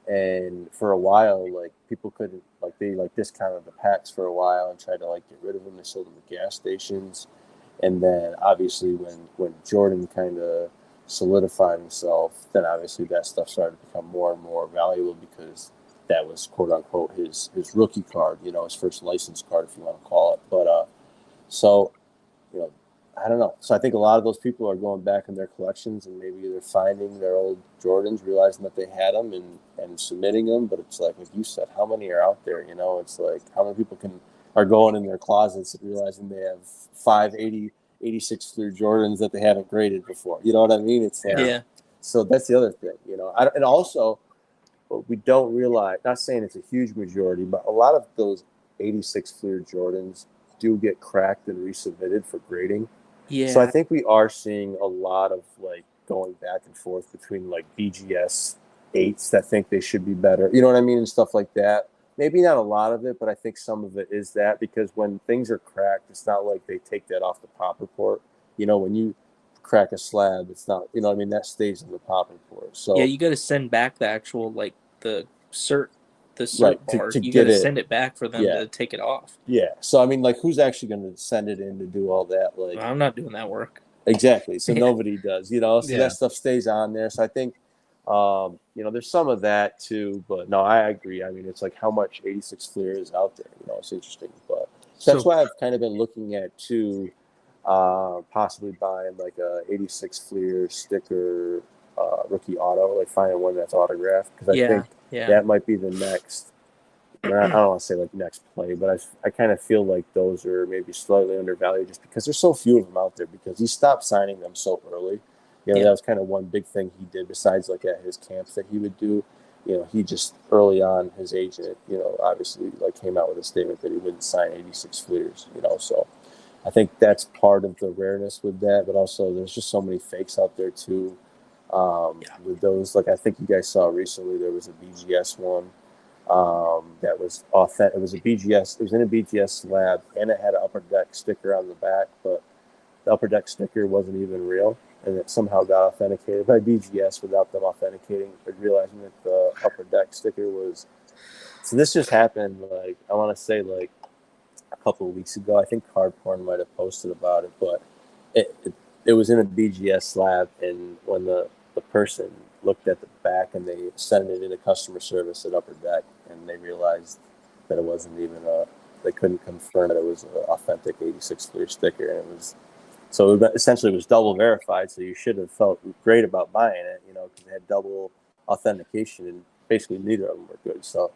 And for a while, like, people couldn't, like, they, like, discounted the packs for a while and tried to, like, get rid of them. They sold them at gas stations. And then, obviously, when Jordan kind of solidified himself, then obviously that stuff started to become more and more valuable, because that was, quote unquote, his rookie card, his first licensed card, if you want to call it. But so, I don't know. So I think a lot of those people are going back in their collections and maybe they're finding their old Jordans, realizing that they had them, and submitting them. But it's like you said, how many are out there? It's like, how many people are going in their closets and realizing they have 86 Fleer Jordans that they haven't graded before. You know what I mean? It's like, Yeah. So that's the other thing, and also, what we don't realize, not saying it's a huge majority, but a lot of those 86 Fleer Jordans do get cracked and resubmitted for grading. Yeah. So I think we are seeing a lot of, like, going back and forth between, like, BGS 8s that think they should be better, you know what I mean, and stuff like that. Maybe not a lot of it, but I think some of it is that, because when things are cracked, it's not like they take that off the pop report. When you crack a slab, it's not, that stays in the pop report. So yeah, you got to send back the actual, like, the cert right, bar. to You get got to it, send it back for them to take it off. Yeah. So I mean, like, who's actually going to send it in to do all that? Like, I'm not doing that work. Exactly. So nobody does, So Yeah. that stuff stays on there. So I think, there's some of that too. But no, I agree. I mean, it's like how much 86 Fleer is out there. It's interesting. But that's why I've kind of been looking at too, possibly buying like a 86 Fleer sticker rookie auto, like finding one that's autographed, because I think that might be the next. I don't want to say like next play, but I kind of feel like those are maybe slightly undervalued just because there's so few of them out there, because he stopped signing them so early. That was kind of one big thing he did, besides like at his camps that he would do. He just early on, his agent, obviously like came out with a statement that he wouldn't sign 86 Fleers, so I think that's part of the rareness with that, but also there's just so many fakes out there too. With those, like I think you guys saw recently, there was a BGS one. That was authentic. It was a BGS. It was in a BGS slab, and it had an upper deck sticker on the back, but the upper deck sticker wasn't even real, and it somehow got authenticated by BGS without them authenticating, but realizing that the upper deck sticker was. So this just happened, like, I want to say, like, a couple of weeks ago. I think Card Porn might have posted about it, but it was in a BGS slab, and when the person looked at the back and they sent it into customer service at Upper Deck, and they realized that it wasn't even they couldn't confirm that it was an authentic 86 Fleer sticker, and essentially it was double verified, so you should have felt great about buying it, because it had double authentication, and basically neither of them were good. So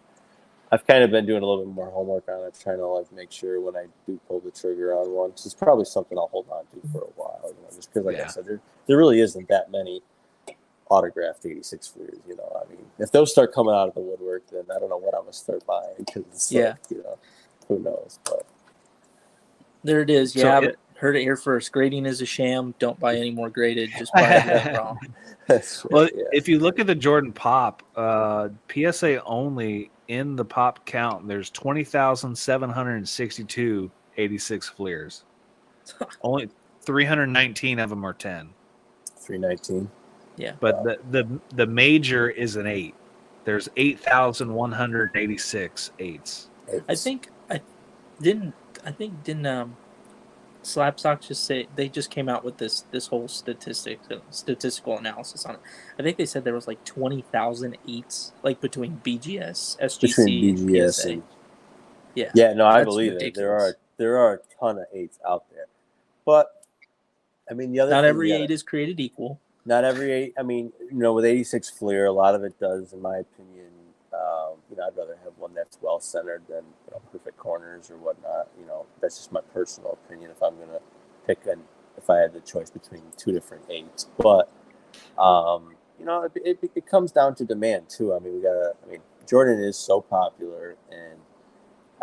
I've kind of been doing a little bit more homework on it, trying to like make sure when I do pull the trigger on one, because it's probably something I'll hold on to for a while, just because, like I said, there really isn't that many autographed 86 Fleers. I mean, if those start coming out of the woodwork, then I don't know what I'm gonna start buying because it's like, who knows? But there it is. So Yeah, but heard it here first. Grading is a sham. Don't buy any more graded. Just buy it raw. Well, if you look at the Jordan Pop, PSA only in the Pop count, there's 20,762 86 Fleers. Only 319 of them are 10. 319. Yeah, but the major is an 8. There's 8,186 8s. I think didn't Slab Stocks just say they just came out with this whole statistical analysis on it. I think they said there was like 20,000 eights like between BGS, SGC, and PSA. No, I That's believe ridiculous. it. There are a ton of 8s out there, but I mean the other not thing, every 8 is created equal. Not every 8. I mean, with 86 Fleer, a lot of it does, in my opinion. I'd rather have one that's well centered than perfect corners or whatnot. That's just my personal opinion. If I'm gonna if I had the choice between two different 8s, but it comes down to demand too. I mean, Jordan is so popular, and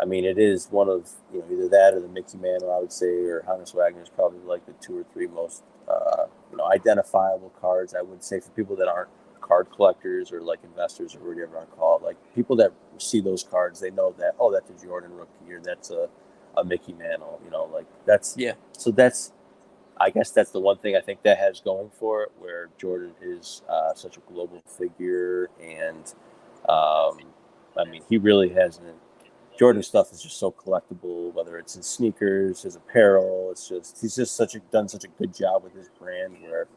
I mean, it is one of either that or the Mickey Mantle, I would say, or Hannes Wagner is probably like the 2 or 3 most identifiable cards. I would say for people that aren't card collectors or like investors or whatever you want to call it, like people that see those cards, they know that that's a Jordan rookie or that's a Mickey Mantle. So I guess that's the one thing I think that has going for it, where Jordan is such a global figure, and I mean, he really hasn't. Jordan stuff is just so collectible, whether it's his sneakers, his apparel. He's just done such a good job with his brand. Where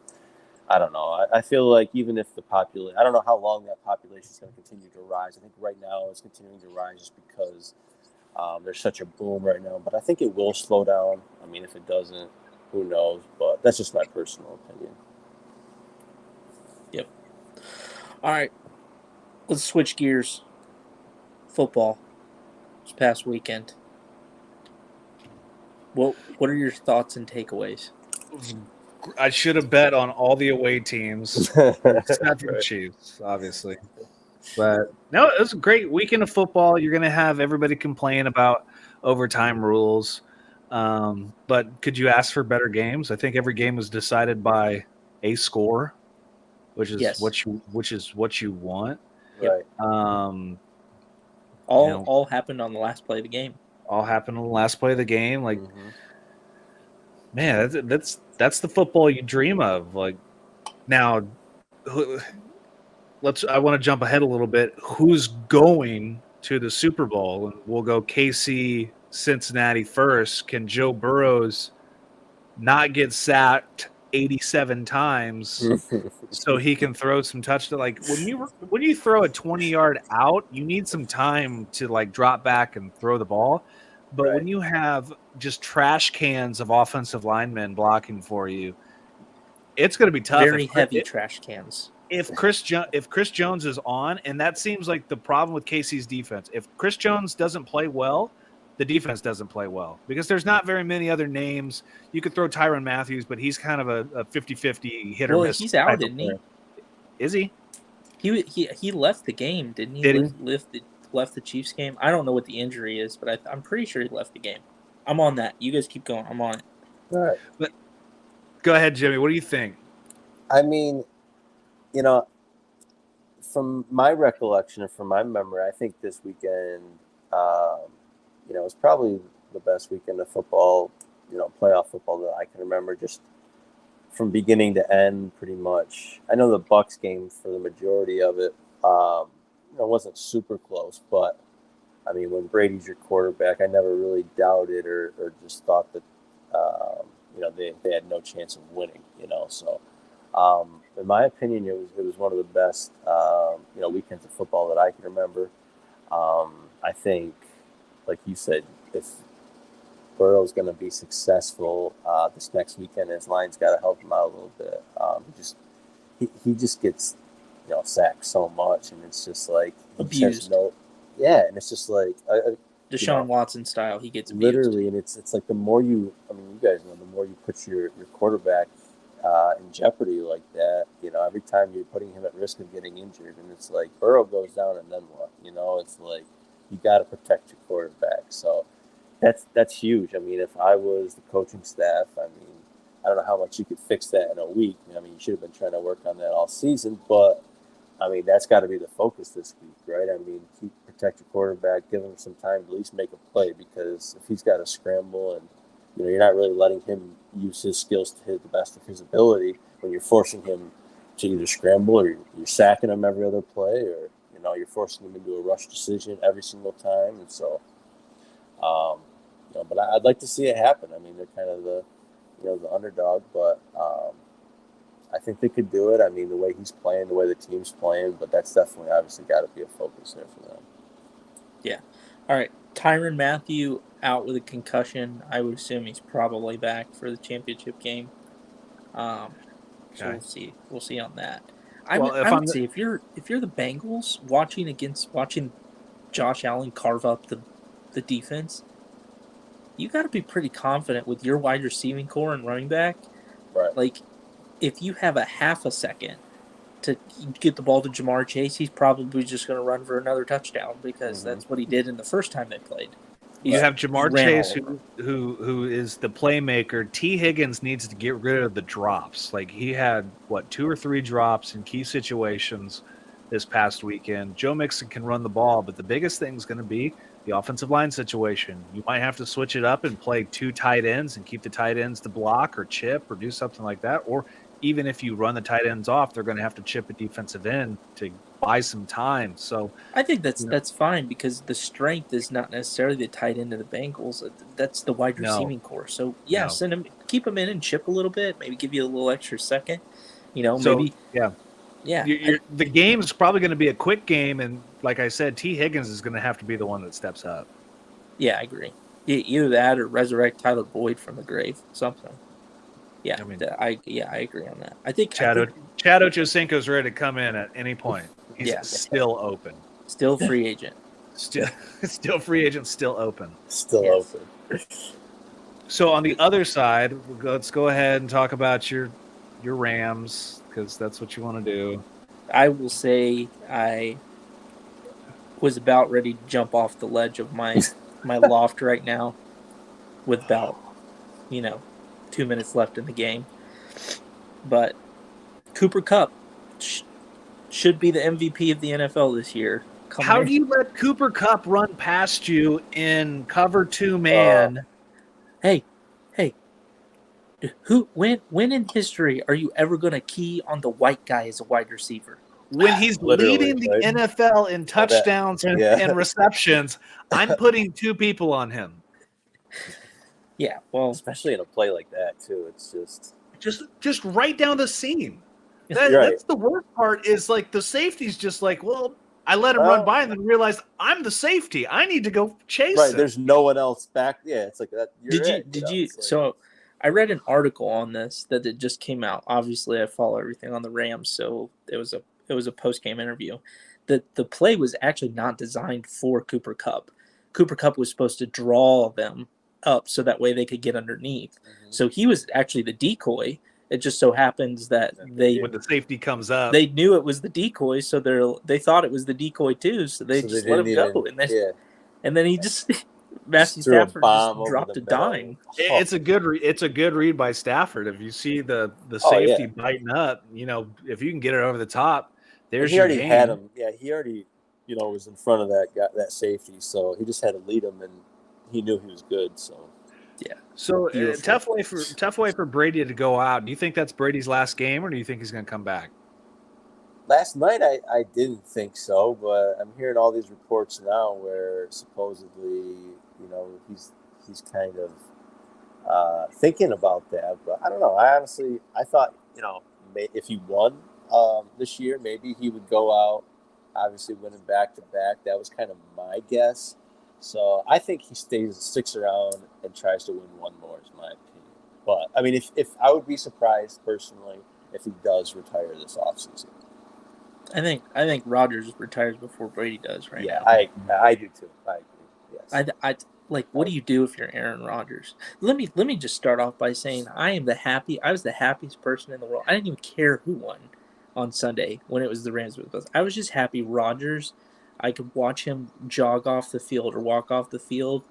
I don't know. I feel like even if I don't know how long that population is going to continue to rise. I think right now it's continuing to rise just because there's such a boom right now. But I think it will slow down. I mean, if it doesn't, who knows? But that's just my personal opinion. Yep. All right. Let's switch gears. Football. This past weekend. What are your thoughts and takeaways? I should have bet on all the away teams, except for the Chiefs, obviously. But no, it was a great weekend of football. You're going to have everybody complain about overtime rules. But could you ask for better games? I think every game was decided by a score, which is what you want. Right. All happened on the last play of the game. All happened on the last play of the game. Like, man, that's the football you dream of. Like, now, I want to jump ahead a little bit. Who's going to the Super Bowl? And we'll go KC, Cincinnati first. Can Joe Burrows not get sacked 87 times so he can throw some touchdowns? Like, when you throw a 20-yard out, you need some time to like drop back and throw the ball. But when you have just trash cans of offensive linemen blocking for you, it's going to be tough. Very heavy trash cans. If Chris Jones is on, and that seems like the problem with KC's defense. If Chris Jones doesn't play well, the defense doesn't play well because there's not very many other names. You could throw Tyrann Mathieu, but he's kind of a 50-50 hit or miss. Well, he's out, isn't he? Is he? He left the game, didn't he? Did he? Left the Chiefs game. I don't know what the injury is, but I'm pretty sure he left the game. I'm on that. You guys keep going. I'm on it. All right. But go ahead, Jimmy. What do you think? I mean, from my recollection and from my memory, I think this weekend, was probably the best weekend of football, playoff football that I can remember, just from beginning to end, pretty much. I know the Bucs game for the majority of it, wasn't super close, but I mean, when Brady's your quarterback, I never really doubted or just thought that, they had no chance of winning, So, in my opinion, it was one of the best, weekends of football that I can remember. I think, like you said, if Burrow's going to be successful this next weekend, his line's got to help him out a little bit. He just gets, sacked so much, and it's just like abused. And it's just like Deshaun Watson style. He gets abused. Literally, and it's like the more you guys know, the more you put your quarterback in jeopardy like that. Every time you're putting him at risk of getting injured, and it's like Burrow goes down, and then what? It's like you got to protect your quarterback. So that's huge. I mean, if I was the coaching staff, I don't know how much you could fix that in a week. I mean, you should have been trying to work on that all season, but that's got to be the focus this week, right? Protect your quarterback, give him some time to at least make a play, because if he's got to scramble and you're not really letting him use his skills to hit the best of his ability when you're forcing him to either scramble or you're sacking him every other play, or you're forcing him into a rush decision every single time. And so, but I'd like to see it happen. They're kind of the underdog, but I think they could do it. The way he's playing, the way the team's playing, but that's definitely obviously got to be a focus there for them. Yeah. All right. Tyrann Mathieu out with a concussion. I would assume he's probably back for the championship game. So we'll see. We'll see on that. I would say if you're the Bengals watching Josh Allen carve up the defense, you got to be pretty confident with your wide receiving core and running back. Right. Like, if you have a half a second to get the ball to Jamar Chase, he's probably just going to run for another touchdown, because that's what he did in the first time they played. You have Jamar Chase, who is the playmaker. T. Higgins needs to get rid of the drops. Like, he had, 2 or 3 drops in key situations this past weekend. Joe Mixon can run the ball, but the biggest thing is going to be the offensive line situation. You might have to switch it up and play 2 tight ends and keep the tight ends to block or chip or do something like that. Or even if you run the tight ends off, they're going to have to chip a defensive end to buy some time. So I think that's fine, because the strength is not necessarily the tight end of the Bengals. That's the wide receiving core. So send him, keep him in and chip a little bit. Maybe give you a little extra second. The game is probably going to be a quick game, and like I said, T. Higgins is going to have to be the one that steps up. Yeah, I agree. Either that or resurrect Tyler Boyd from the grave, something. Yeah, I agree on that. I think Chad Ochocinco's ready to come in at any point. He's still open. Still free agent. Still free agent, still open. Open. So on the other side, let's go ahead and talk about your Rams, because that's what you want to do. I will say I was about ready to jump off the ledge of my loft right now with about 2 minutes left in the game. But Cooper Kupp should be the MVP of the NFL this year. How do you let Cooper Kupp run past you in cover 2 man? Hey, when in history are you ever going to key on the white guy as a wide receiver? When he's leading the NFL in touchdowns and receptions, I'm putting 2 people on him. Yeah, well, especially in a play like that too. It's just right down the seam. Right. That's the worst part. Is like the safety's just like, well, I let him run by and then realized I'm the safety. I need to go chase him. There's no one else back. Yeah, it's like that. Did you? So I read an article on this that it just came out. Obviously, I follow everything on the Rams, so it was a post game interview. The play was actually not designed for Cooper Kupp. Cooper Kupp was supposed to draw them up so that way they could get underneath. Mm-hmm. So he was actually the decoy. It just so happens that when the safety comes up, they knew it was the decoy, so they thought it was the decoy too. So they just let him go, and then he just Matthew Stafford just dropped a dime. It's a good read by Stafford. If you see the safety biting up, if you can get it over the top, there's he already had him. Yeah, he already was in front of that safety, so he just had to lead him, and he knew he was good. So. Yeah. So tough way for Brady to go out. Do you think that's Brady's last game, or do you think he's going to come back? Last night I didn't think so, but I'm hearing all these reports now where supposedly he's kind of thinking about that. But I don't know. I thought if he won this year, maybe he would go out. Obviously, winning back to back, that was kind of my guess. So I think he sticks around and tries to win one more, is my opinion. But I mean, if I would be surprised personally if he does retire this offseason. I think Rodgers retires before Brady does, right? Yeah, now. I do too. I agree. Yes. like, what do you do if you're Aaron Rodgers? Let me just start off by saying I was the happiest person in the world. I didn't even care who won on Sunday when it was the Rams with us. I was just happy Rodgers. I could watch him jog off the field or walk off the field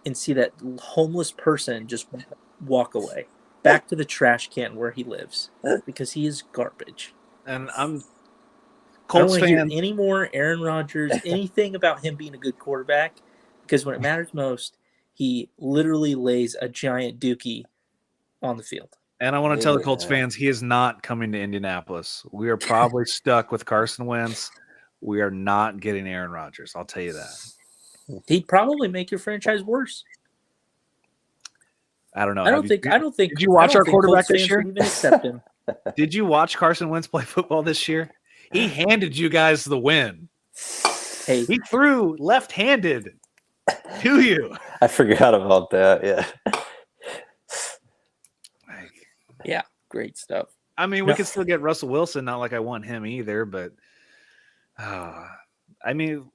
and see that homeless person just walk away back to the trash can where he lives because he is garbage. And I'm I don't Colts want to hear fan. any more Aaron Rodgers, anything about him being a good quarterback, because when it matters most, he literally lays a giant dookie on the field. And I want to tell the Colts fans, he is not coming to Indianapolis. We are probably stuck with Carson Wentz. We are not getting Aaron Rodgers. I'll tell you that. He'd probably make your franchise worse. I don't know. I don't think. Did you watch our quarterback Colts this year? fans would even accept him. Did you watch Carson Wentz play football this year? He handed you guys the win. Hey, He threw left-handed to you. I forgot about that. Yeah. yeah, great stuff. I mean, we could still get Russell Wilson. Not like I want him either, but I mean,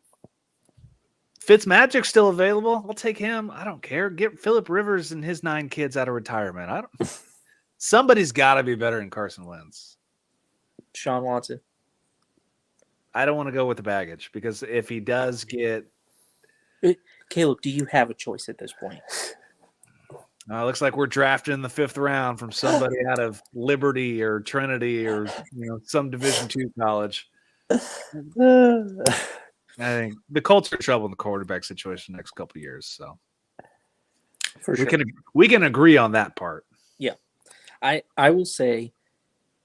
Fitzmagic's still available. I'll take him. I don't care. Get Phillip Rivers and his 9 kids out of retirement. Somebody's got to be better than Carson Wentz. Sean Watson. I don't want to go with the baggage because if he does get, Caleb, do you have a choice at this point? looks like we're drafted in the 5th round from somebody out of Liberty or Trinity or some Division II college. I think the Colts are in trouble in the quarterback situation next couple of years. So For sure. we can agree on that part. Yeah. I will say,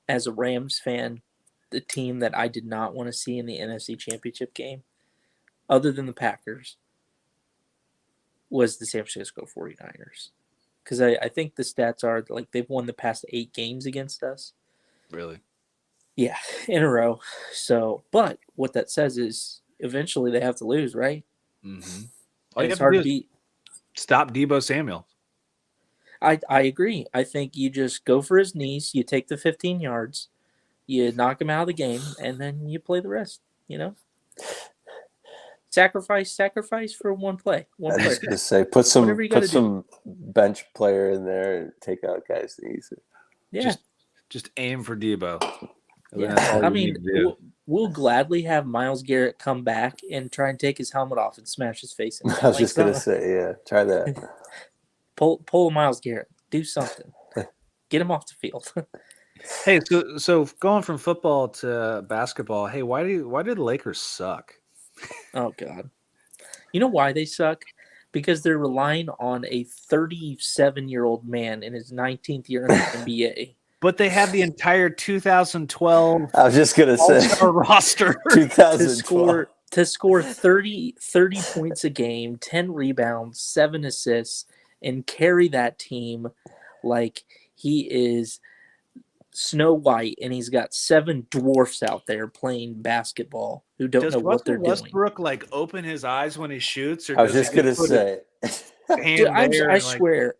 as a Rams fan, the team that I did not want to see in the NFC Championship game, other than the Packers, was the San Francisco 49ers. Because I think the stats are like they've won the past 8 games against us. Really? Yeah, in a row. So, but what that says is eventually they have to lose, right? Mm-hmm. It's hard to beat. Stop Deebo Samuel. I agree. I think you just go for his knees, you take the 15 yards, you knock him out of the game, and then you play the rest, Sacrifice for one play. I was just going to say, put some bench player in there and take out guys knees. Yeah. Just aim for Deebo. Yeah. I mean, we'll gladly have Myles Garrett come back and try and take his helmet off and smash his face in. I was just going to say, yeah, try that. Pull Myles Garrett. Do something. Get him off the field. Hey, so going from football to basketball, hey, why do the Lakers suck? Oh, God. You know why they suck? Because they're relying on a 37-year-old man in his 19th year in the NBA. But they have the entire 2012 I was just going to say roster 2012. to score 30 points a game, 10 rebounds, 7 assists, and carry that team like he is Snow White and he's got 7 dwarfs out there playing basketball who don't know what they're doing. Does Westbrook like open his eyes when he shoots? Or I was just going to say. Dude, I swear,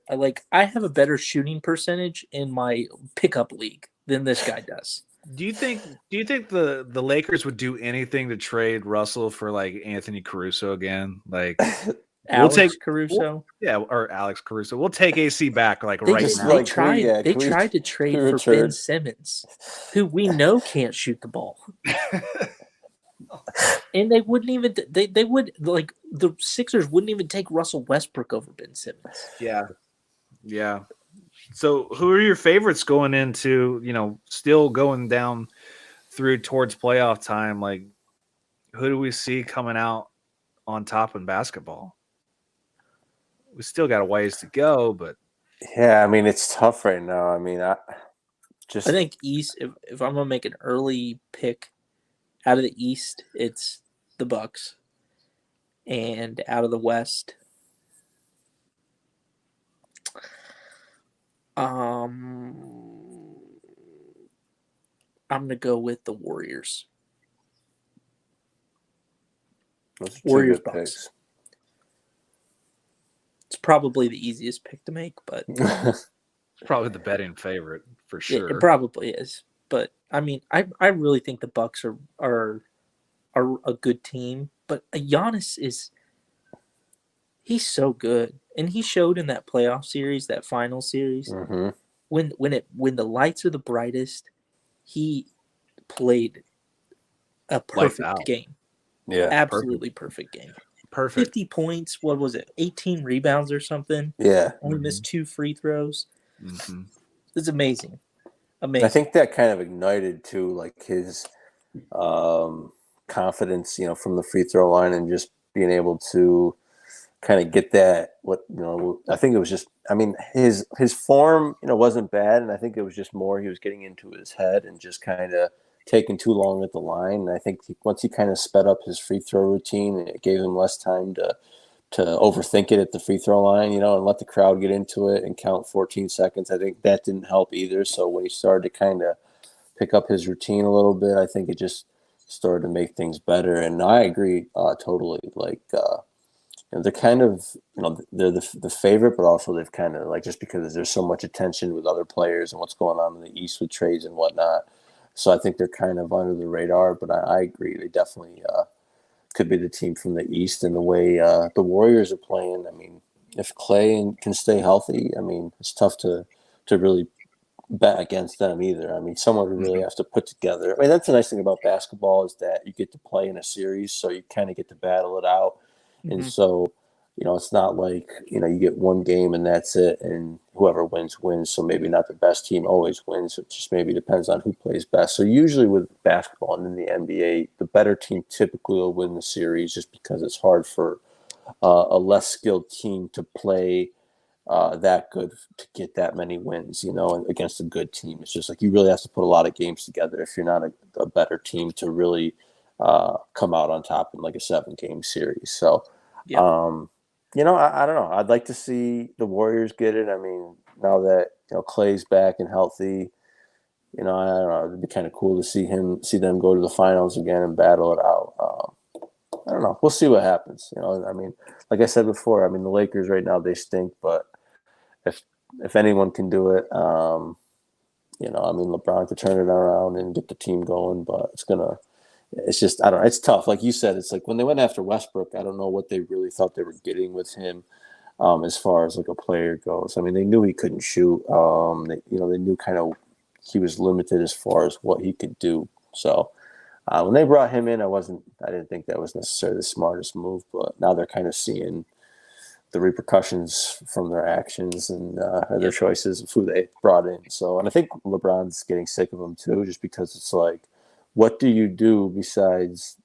I have a better shooting percentage in my pickup league than this guy does. Do you think the Lakers would do anything to trade Russell for like Anthony Caruso again? Like Alex Caruso? Or Alex Caruso. We'll take AC back now. They tried to trade for Ben Simmons, who we know can't shoot the ball. And they wouldn't even they would like the Sixers wouldn't even take Russell Westbrook over Ben Simmons. Yeah. So who are your favorites going into, still going down through towards playoff time? Like who do we see coming out on top in basketball? We still got a ways to go, but yeah, I mean it's tough right now. I mean, I think East. If I'm gonna make an early pick out of the East, it's the Bucks, and out of the West, I'm gonna go with the Warriors. Warriors Bucks. Picks. It's probably the easiest pick to make, but probably the betting favorite for sure. It probably is, but I mean, I really think the Bucks are a good team, but Giannis is He's so good, and he showed in that playoff series, that final series, Mm-hmm. when the lights are the brightest, he played a Lights perfect out. game. Yeah. Absolutely perfect game. Perfect. 50 points. What was it? 18 rebounds or something. Yeah. Only missed 2 free throws. Mm-hmm. It's amazing. I Amazing. think that kind of ignited too, like his confidence, from the free throw line and just being able to kind of get that. I think it was just, his form, wasn't bad, and I think it was just more he was getting into his head and just kind of taking too long at the line. And I think once he kind of sped up his free throw routine, it gave him less time to overthink it at the free throw line, and let the crowd get into it and count 14 seconds. I think that didn't help either. So when he started to kind of pick up his routine a little bit, I think it just started to make things better. And I agree totally. Like, they're kind of, they're the favorite, but also they've kind of, like, just because there's so much attention with other players and what's going on in the East with trades and whatnot. So I think they're kind of under the radar, but I agree. They definitely could be the team from the East. And the way the Warriors are playing, if Clay can stay healthy, it's tough to really bet against them either. Someone who really has to put together. That's the nice thing about basketball is that you get to play in a series, so you kind of get to battle it out. Mm-hmm. And so, it's not like, you get one game and that's it, and whoever wins. So maybe not the best team always wins. It just maybe depends on who plays best. So usually with basketball and in the NBA, the better team typically will win the series just because it's hard for a less skilled team to play that good to get that many wins, and against a good team. It's just like you really have to put a lot of games together if you're not a better team to really come out on top in like a 7-game series. So, Yeah. I don't know. I'd like to see the Warriors get it. Now that Clay's back and healthy, I don't know. It'd be kind of cool to see them go to the finals again and battle it out. I don't know. We'll see what happens. Like I said before, the Lakers right now, they stink, but if anyone can do it, LeBron could turn it around and get the team going, but it's just, I don't know. It's tough. Like you said, it's like when they went after Westbrook, I don't know what they really thought they were getting with him as far as like a player goes. They knew he couldn't shoot. They knew kind of he was limited as far as what he could do. So when they brought him in, I didn't think that was necessarily the smartest move, but now they're kind of seeing the repercussions from their actions and their choices of who they brought in. So, and I think LeBron's getting sick of them too, just because it's like, what do you do besides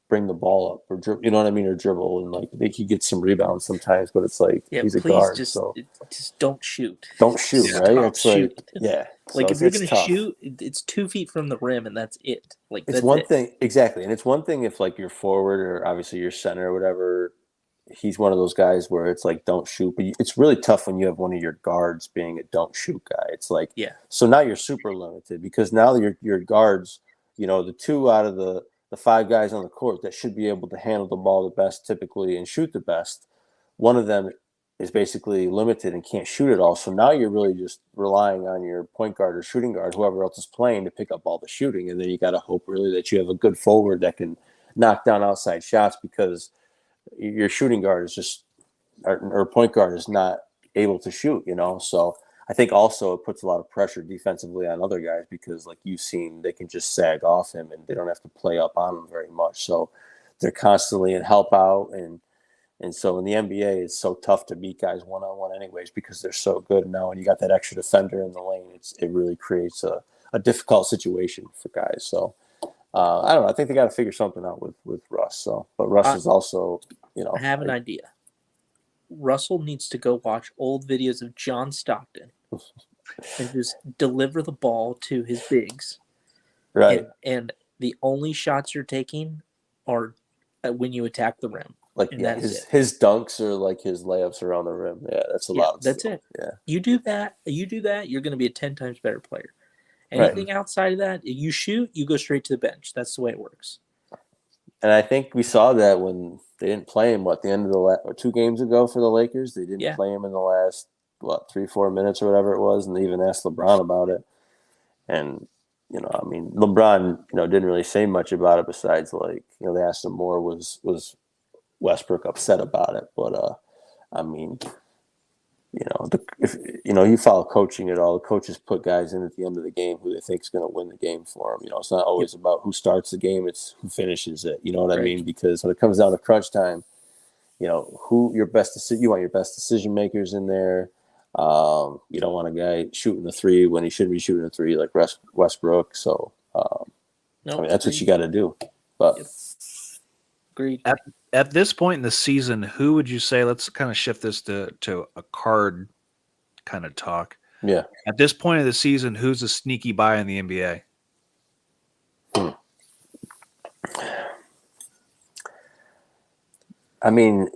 bring the ball up or or dribble, and like he gets some rebounds sometimes, but it's like he's a guard, just, so just don't shoot. right? It's shoot. like Like so if you're gonna tough. shoot, it's 2 feet from the rim, and that's it. Like It's that's one it. thing exactly, and it's one thing if like you're forward or obviously you're center or whatever. He's one of those guys where it's like don't shoot, but it's really tough when you have one of your guards being a don't shoot guy. It's like so now you're super limited because now your guards, the 2 out of the 5 guys on the court that should be able to handle the ball the best typically and shoot the best, one of them is basically limited and can't shoot at all. So now you're really just relying on your point guard or shooting guard, whoever else is playing, to pick up all the shooting, and then you got to hope really that you have a good forward that can knock down outside shots because your shooting guard is just or point guard is not able to shoot, So I think also it puts a lot of pressure defensively on other guys because, like you've seen, they can just sag off him and they don't have to play up on him very much. So they're constantly in help out, and so in the NBA, it's so tough to beat guys one-on-one anyways because they're so good. Now when you got that extra defender in the lane, it really creates a difficult situation for guys. So I don't know. I think they got to figure something out with Russ. So, but Russ is also, I have an idea. Russell needs to go watch old videos of John Stockton and just deliver the ball to his bigs. Right. And the only shots you're taking are when you attack the rim. Like his dunks are like his layups around the rim. Yeah, that's a lot. That's it. Yeah. You do that, you're going to be a 10 times better player. Anything outside of that, you shoot, you go straight to the bench. That's the way it works. And I think we saw that when they didn't play him, the end of the 2 games ago for the Lakers, they didn't play him in the last 3-4 minutes or whatever it was, and they even asked LeBron about it. And LeBron, didn't really say much about it besides they asked him more was Westbrook upset about it, but I mean, if you follow coaching at all, the coaches put guys in at the end of the game who they think is going to win the game for them. It's not always about who starts the game; it's who finishes it. You know what I mean? Because when it comes down to crunch time, who your best you want your best decision makers in there. You don't want a guy shooting the three when he shouldn't be shooting a three like Westbrook. So, that's what you got to do. But agreed. At this point in the season, who would you say? Let's kind of shift this to a card kind of talk. Yeah. At this point of the season, who's a sneaky buy in the NBA? I mean,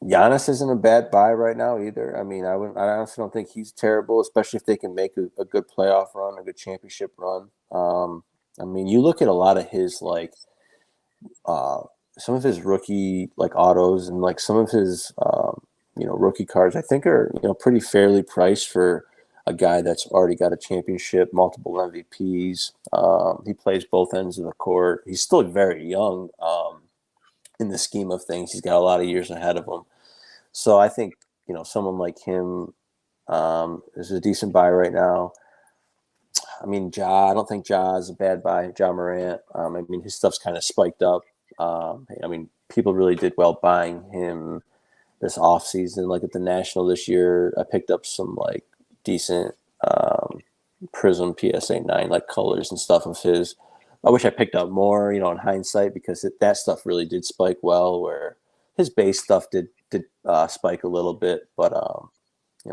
Giannis isn't a bad buy right now either. I mean, I honestly don't think he's terrible, especially if they can make a good playoff run, a good championship run. I mean, you look at a lot of his some of his rookie autos and some of his rookie cards. I think are pretty fairly priced for a guy that's already got a championship, multiple MVPs. He plays both ends of the court. He's still very young. In the scheme of things, he's got a lot of years ahead of him. So I think, someone like him is a decent buy right now. I mean, I don't think Ja is a bad buy. Ja Morant. I mean, his stuff's kind of spiked up. I mean, people really did well buying him this offseason. Like at the National this year, I picked up some decent Prism PSA 9 colors and stuff of his. I wish I picked up more, in hindsight, because that stuff really did spike well, where his base stuff did spike a little bit, but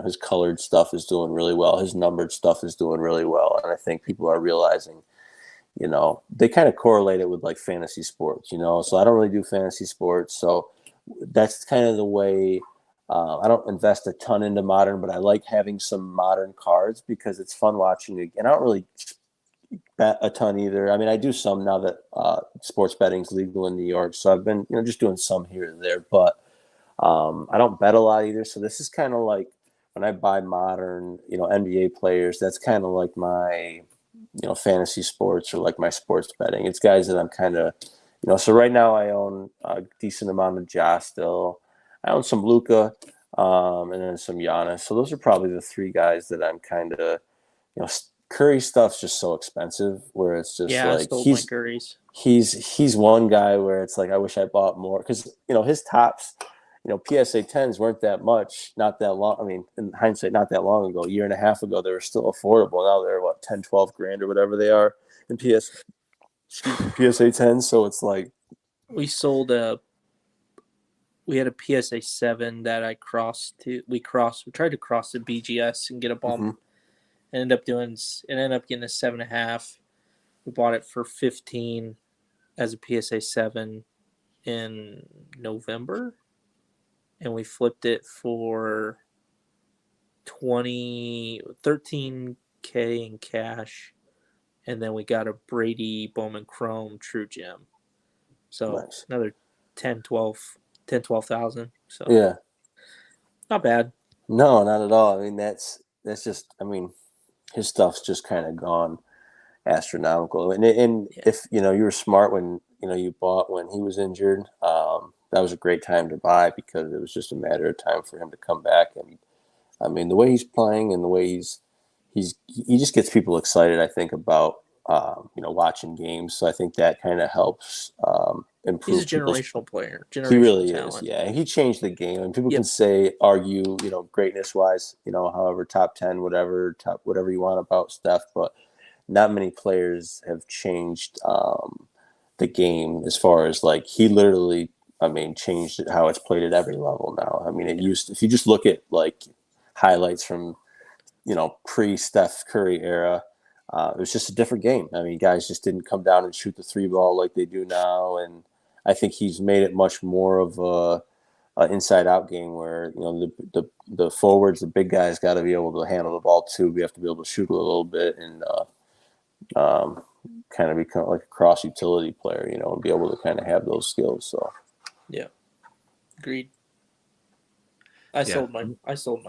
his colored stuff is doing really well. His numbered stuff is doing really well, and I think people are realizing, they kind of correlate it with fantasy sports, So I don't really do fantasy sports, so that's kind of the way. I don't invest a ton into modern, but I like having some modern cards because it's fun watching it. And I don't really bet a ton either. I mean, I do some now that sports betting's legal in New York, so I've been just doing some here and there, but I don't bet a lot either. So this is kind of like when I buy modern NBA players, that's kind of like my fantasy sports or my sports betting. It's guys that I'm kind of so right now I own a decent amount of Ja still. I own some Luka and then some Giannis. So those are probably the three guys that I'm kind of Curry stuff's just so expensive where it's just I stole my Currys. He's one guy where it's I wish I bought more because his tops, PSA 10s weren't that much, not that long. I mean, in hindsight, not that long ago, a year and a half ago, they were still affordable. Now they're 10, 12 grand or whatever they are in PSA 10. So it's we sold we had a PSA 7 that we tried to cross the BGS and get a bump. Mm-hmm. Ended up getting a 7.5. We bought it for 15 as a PSA 7 in November, and we flipped it for 13K in cash, and then we got a Brady Bowman Chrome True Gem. So nice. Another 12,000. So yeah, not bad. No, not at all. I mean, that's just. I mean, his stuff's just kind of gone astronomical. And if you were smart when you bought when he was injured, that was a great time to buy because it was just a matter of time for him to come back. And I mean, the way he's playing and the way he just gets people excited. I think about watching games. So I think that kind of helps improve. He's a generational player. He really talent. is. Yeah, he changed the game. And people can argue, greatness wise, however, top 10, whatever you want about Steph, but not many players have changed the game as far as he literally, changed it how it's played at every level now. I mean, if you just look at highlights from, pre-Steph Curry era, it was just a different game. I mean, guys just didn't come down and shoot the three ball like they do now. And I think he's made it much more of a inside out game where, the forwards, the big guys got to be able to handle the ball too. We have to be able to shoot a little bit and kind of become like a cross utility player, and be able to kind of have those skills. So, yeah, agreed. I sold my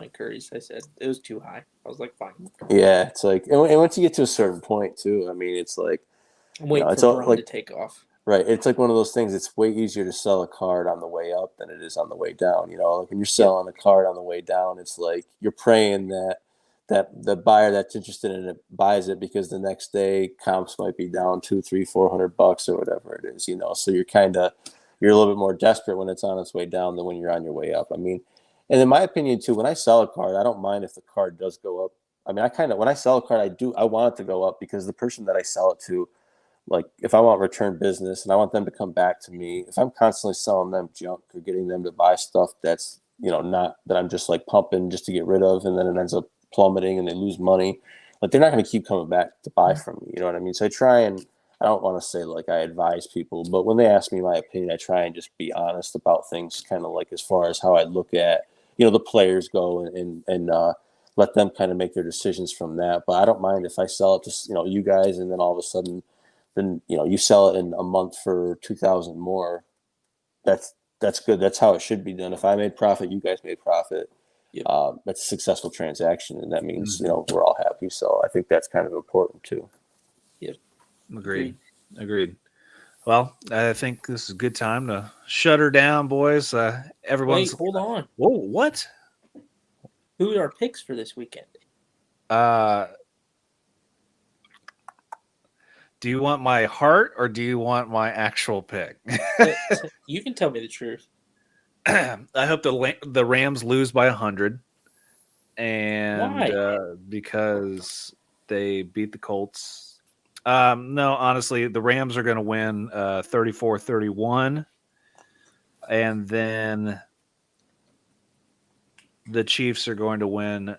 Currys. I said it was too high. I was like, fine. Yeah, it's and once you get to a certain point too, I mean, it's I'm waiting for Braun to take off. Right. It's like one of those things. It's way easier to sell a card on the way up than it is on the way down. You know, like when you're selling a card on the way down, it's like you're praying that the buyer that's interested in it buys it because the next day comps might be down 200, 300, $400 or whatever it is. You know, so you're a little bit more desperate when it's on its way down than when you're on your way up. I mean, and in my opinion too, when I sell a card, I don't mind if the card does go up. I mean, when I sell a card, I want it to go up because the person that I sell it to, like if I want return business and I want them to come back to me, if I'm constantly selling them junk or getting them to buy stuff that's, you know, not that I'm just like pumping just to get rid of, and then it ends up plummeting and they lose money, like they're not going to keep coming back to buy from me. You know what I mean? So I don't want to say like I advise people, but when they ask me my opinion, I try and just be honest about things, kind of like as far as how I look at, you know, the players go and let them kind of make their decisions from that. But I don't mind if I sell it to, you know, you guys, and then all of a sudden, then, you know, you sell it in a month for 2,000 more. That's good. That's how it should be done. If I made profit, you guys made profit. Yep. That's a successful transaction, and that means, you know, we're all happy. So I think that's kind of important too. Yep. Agreed. Well, I think this is a good time to shut her down, boys. Everyone's. Wait, hold on. Whoa, what? Who are our picks for this weekend? Do you want my heart or do you want my actual pick? You can tell me the truth. I hope the Rams lose by 100, and Why? because they beat the Colts. No, honestly, the Rams are going to win 34-31, and then the Chiefs are going to win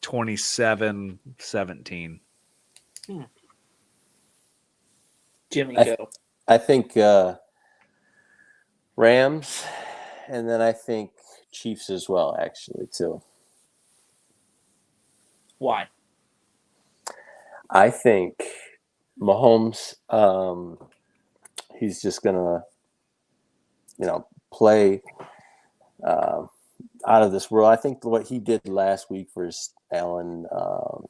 27-17. Jimmy, go. I think Rams, and then I think Chiefs as well, actually, too. Why? I think Mahomes, he's just going to, you know, play out of this world. I think what he did last week versus Allen,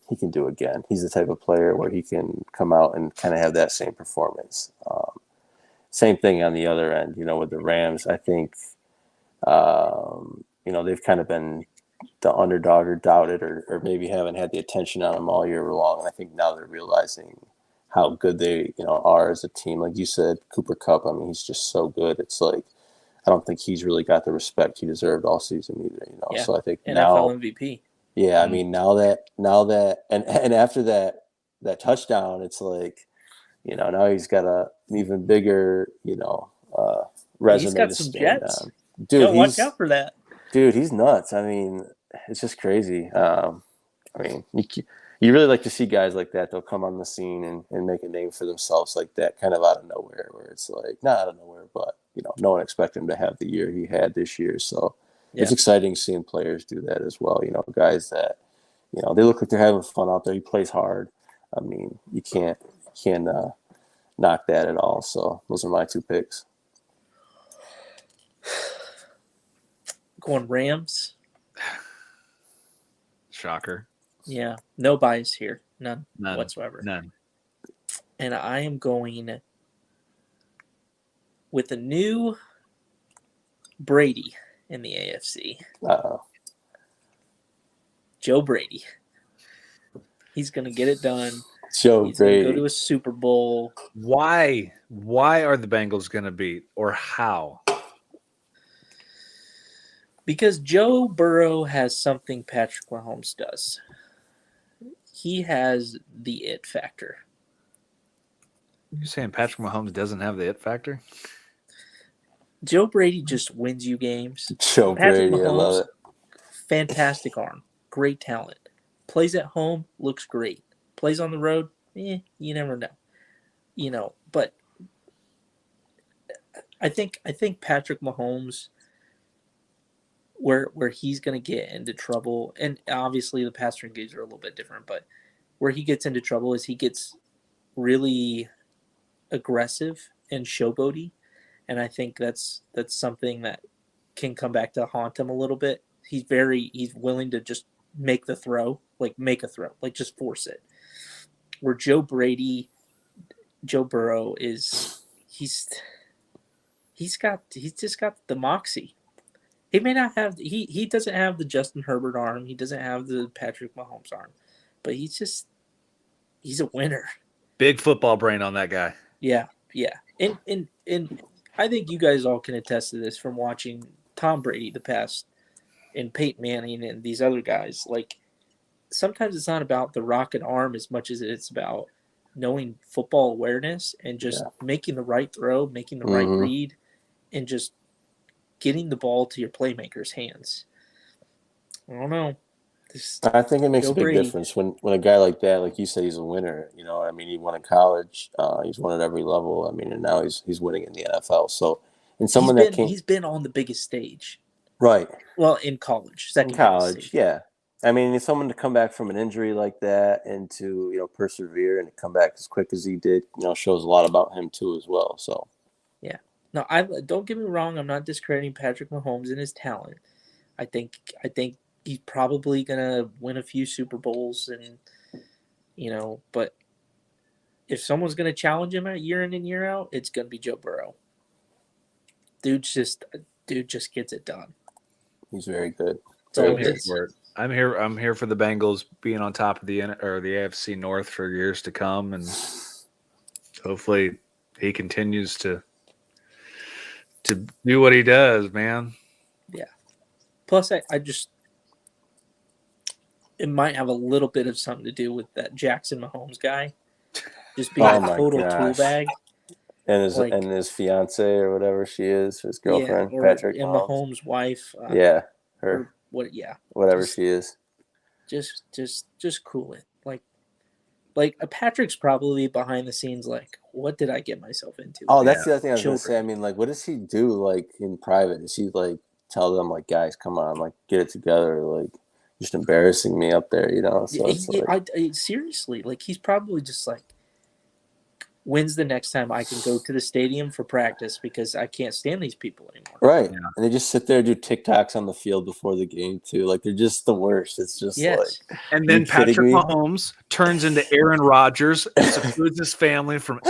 he can do again. He's the type of player where he can come out and kind of have that same performance. Same thing on the other end, you know, with the Rams. I think, you know, they've kind of been the underdog or doubted or maybe haven't had the attention on them all year long. And I think now they're realizing how good they, you know, are as a team. Like you said, Cooper Kupp, I mean, he's just so good. It's like, I don't think he's really got the respect he deserved all season either, you know. Yeah. So I think NFL now MVP. Yeah, I mean now that and after that touchdown, it's like, you know, now he's got a even bigger, you know, resume He's got to some stand jets. on. Dude, watch out for that. Dude, he's nuts. I mean, it's just crazy. I mean, you really like to see guys like that. They'll come on the scene and make a name for themselves like that, kind of out of nowhere, where it's like, not out of nowhere, but, you know, no one expected him to have the year he had this year. So it's exciting seeing players do that as well. You know, guys that, you know, they look like they're having fun out there. He plays hard. I mean, you can't knock that at all. So those are my two picks. Going Rams. Shocker. Yeah, no bias here. None whatsoever. None. And I am going with the new Brady in the AFC. Uh-oh. Joe Brady. He's going to get it done. He's going to go to a Super Bowl. Why? Why are the Bengals going to beat, or how? Because Joe Burrow has something Patrick Mahomes does. He has the it factor. You're saying Patrick Mahomes doesn't have the it factor? Joe Brady just wins you games. Joe Patrick Brady, Mahomes, I love it. Fantastic arm. Great talent. Plays at home, looks great. Plays on the road, you never know. You know, but I think Patrick Mahomes, where he's going to get into trouble, and obviously the passer games are a little bit different, but where he gets into trouble is he gets really aggressive and showboaty, and I think that's something that can come back to haunt him a little bit. He's willing to just make a throw, like just force it. Where Joe Brady Joe Burrow is he's just got the moxie. He may not have he doesn't have the Justin Herbert arm. He doesn't have the Patrick Mahomes arm, but he's a winner. Big football brain on that guy. Yeah. And I think you guys all can attest to this from watching Tom Brady the past and Peyton Manning and these other guys. Like sometimes it's not about the rocket arm as much as it's about knowing football awareness and just making the right throw, making the right read, and just getting the ball to your playmaker's hands. I don't know. I think it makes a big difference when a guy like that, like you said, he's a winner. You know, I mean, he won in college. He's won at every level. I mean, and now he's winning in the NFL. So, and someone he's been on the biggest stage, right? Well, in college, yeah. I mean, it's someone to come back from an injury like that and to persevere and to come back as quick as he did. Shows a lot about him too as well. So, yeah. No, I don't get me wrong. I'm not discrediting Patrick Mahomes and his talent. I think he's probably gonna win a few Super Bowls, and but if someone's gonna challenge him year in and year out, it's gonna be Joe Burrow. Dude just gets it done. He's very good. I'm here for it. I'm here for the Bengals being on top of the AFC North for years to come, and hopefully he continues to do what he does, man. Yeah. Plus, I just it might have a little bit of something to do with that Jackson Mahomes guy just being a total tool bag. And his fiance or whatever she is, his girlfriend, Patrick Mahomes' wife. Whatever she is. Just cool it. Like Patrick's probably behind the scenes. Like, what did I get myself into? Oh, that's the other thing I was gonna say. I mean, like, what does he do like in private? Does he like tell them like, guys, come on, like, get it together, like, just embarrassing me up there, So seriously, like, he's probably just like, when's the next time I can go to the stadium for practice because I can't stand these people anymore. Right. Yeah. And they just sit there and do TikToks on the field before the game too. Like they're just the worst. It's just like. And then Patrick Mahomes turns into Aaron Rodgers and secludes his family from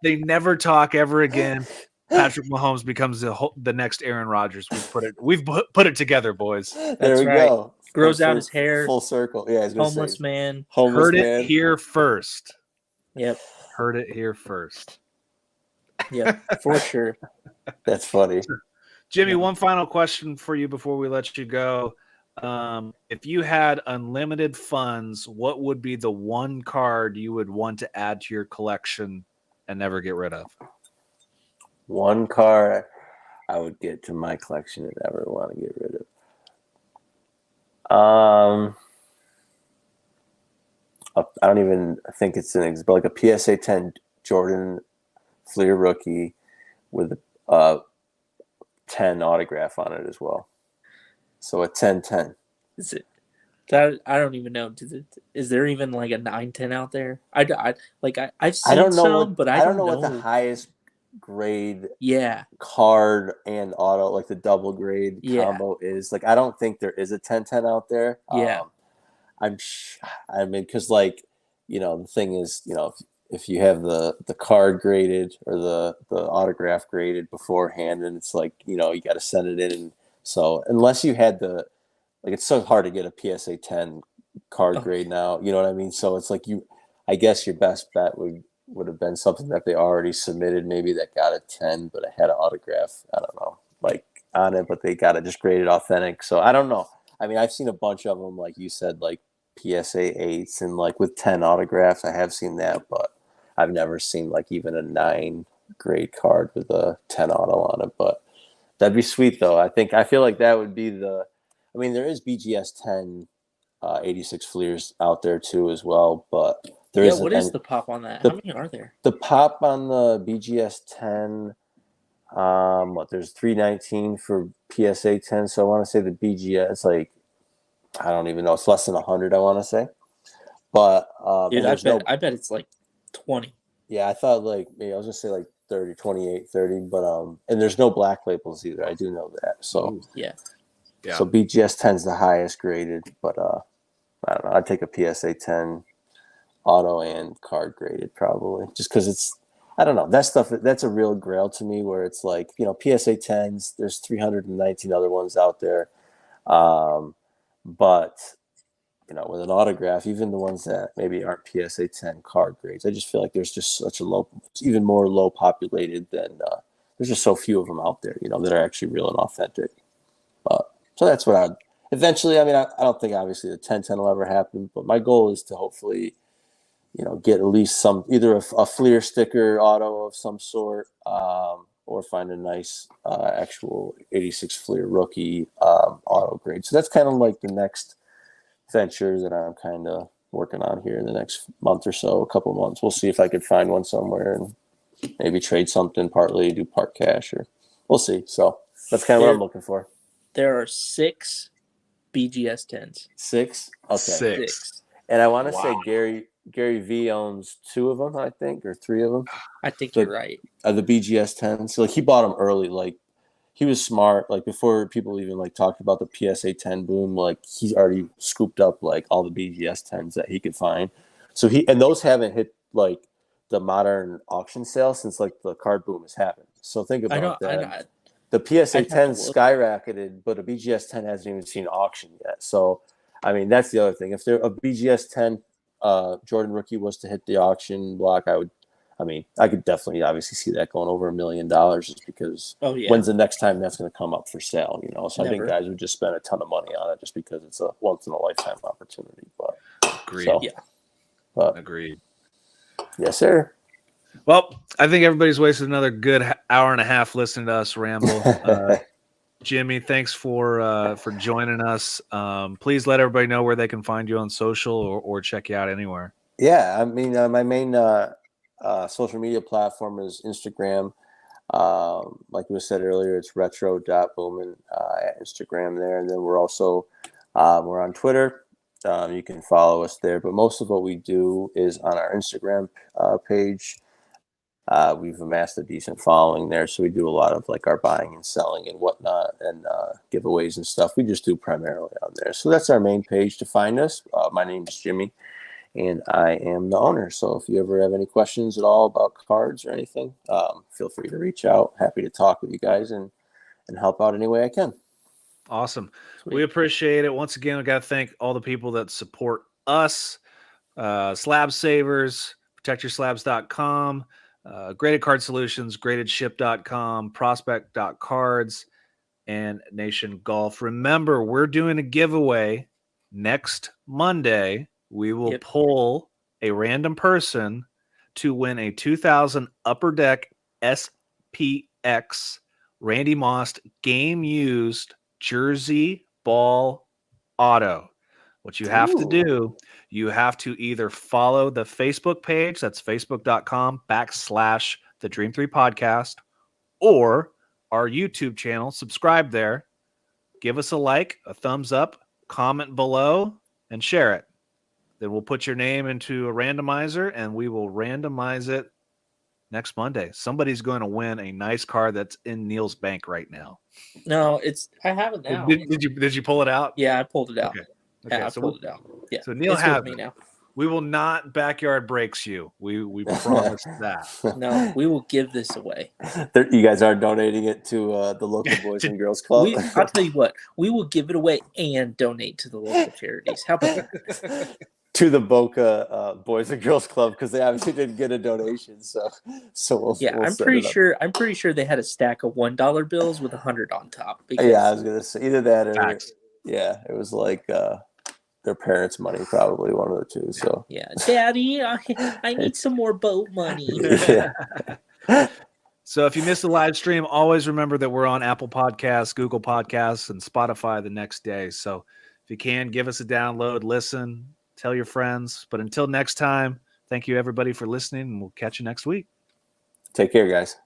they never talk ever again. Patrick Mahomes becomes the next Aaron Rodgers. We've put it together, boys. There we go. Grows out his hair. Full circle. Yeah. Homeless man. Heard it here first. Yep. Heard it here first. Yeah, for sure. That's funny. Jimmy, one final question for you before we let you go. If you had unlimited funds, what would be the one card you would want to add to your collection and never get rid of? One card I would get to my collection and never want to get rid of. I don't even think it's but like a PSA 10 Jordan Fleer rookie with a 10 autograph on it as well. So a 10-10. Is it? I don't even know. Is there even like a 9-10 out there? I've seen some, but I don't know what the highest grade card and auto, like the double grade combo is. Like I don't think there is a 10-10 out there. Yeah. I mean, because like, the thing is, if you have the card graded or the autograph graded beforehand, and it's like, you got to send it in. And so unless you had it's so hard to get a PSA 10 card grade now, you know what I mean? So it's like I guess your best bet would have been something that they already submitted, maybe that got a 10, but it had an autograph, I don't know, like on it, but they got it just graded authentic. So I don't know. I mean, I've seen a bunch of them, like you said, like PSA 8s and like with 10 autographs. I have seen that, but I've never seen like even a 9 grade card with a 10 auto on it. But that'd be sweet though. I feel like that would be there is BGS 10 86 Fleers out there too as well, but there is. What is the pop on that? How many are there? The pop on the BGS 10, there's 319 for PSA 10. So I want to say the BGS, like, I don't even know. It's less than 100, I want to say. But I bet it's like 20. Yeah, I thought like maybe I was gonna say like 30, 28, 30, but and there's no black labels either. I do know that. So yeah. So BGS 10's the highest graded, but I don't know. I'd take a PSA 10 auto and card graded, probably, just because it's, I don't know, that stuff, that's a real grail to me, where it's like, PSA 10s, there's 319 other ones out there. But with an autograph, even the ones that maybe aren't PSA 10 card grades, I just feel like there's just such a even more low populated than, there's just so few of them out there, that are actually real and authentic. So that's what eventually, I mean, I don't think obviously the 1010 will ever happen, but my goal is to hopefully, get at least either a Fleer sticker auto of some sort, or find a nice actual 86 Fleer rookie auto grade. So that's kind of like the next venture that I'm kind of working on here in the next month or so, a couple months. We'll see if I could find one somewhere and maybe trade something, partly do part cash, or we'll see. So that's kind of what I'm looking for. There are 6 BGS 10s. 6? Okay. 6. And I want to say Gary V owns 2 of them, I think, or 3 of them. I think you're right. The BGS 10s. So he bought them early. Like, he was smart. Like, before people even talked about the PSA 10 boom, he's already scooped up all the BGS 10s that he could find. So and those haven't hit the modern auction sale since the card boom has happened. So think about that. I know. The PSA 10 skyrocketed, but a BGS 10 hasn't even seen auction yet. So, I mean, that's the other thing. If a BGS 10 Jordan rookie was to hit the auction block, I could definitely obviously see that going over $1 million, just because when's the next time that's going to come up for sale? So Never. I think guys would just spend a ton of money on it just because it's a once in a lifetime opportunity. But agreed. So, agreed. Yes, sir. Well, I think everybody's wasted another good hour and a half listening to us ramble. Jimmy, thanks for joining us. Please let everybody know where they can find you on social or check you out anywhere. Yeah, I mean, my main social media platform is Instagram. Like we said earlier, it's Retro.Booming at Instagram there. And then we're also we're on Twitter. You can follow us there. But most of what we do is on our Instagram page. We've amassed a decent following there, so we do a lot of our buying and selling and whatnot, and giveaways and stuff. We just do primarily on there. So that's our main page to find us. My name is Jimmy, and I am the owner. So if you ever have any questions at all about cards or anything, feel free to reach out. Happy to talk with you guys and help out any way I can. Awesome. Sweet. We appreciate it. Once again, I got to thank all the people that support us. Slab Savers, protectyourslabs.com. Graded Card Solutions, gradedship.com, prospect.cards, and Nation Golf. Remember, we're doing a giveaway next Monday. We will pull a random person to win a 2000 Upper Deck SPX Randy Moss game used jersey ball auto. What you have to do, you have to either follow the Facebook page, that's facebook.com/the Dream 3 podcast, or our YouTube channel, subscribe there, give us a like, a thumbs up, comment below, and share it. Then we'll put your name into a randomizer, and we will randomize it next Monday. Somebody's going to win a nice card that's in Neil's bank right now. No, I have it now. Did you pull it out? Yeah, I pulled it out. Okay, I pulled it out. Yeah. So Neil has me now. We will not backyard breaks you. We promise that. No, we will give this away. You guys are donating it to the local Boys and Girls Club. I'll tell you what, we will give it away and donate to the local charities. How about that? To the Boca Boys and Girls Club, because they obviously didn't get a donation. So we'll I'm pretty sure they had a stack of $1 bills with 100 on top. Yeah, I was gonna say either that or it was their parents' money, probably one of the two. So Daddy, I need some more boat money. So if you missed the live stream, always remember that we're on Apple Podcasts, Google Podcasts, and Spotify the next day. So if you can, give us a download, listen, tell your friends. But until next time, thank you everybody for listening, and we'll catch you next week. Take care, guys.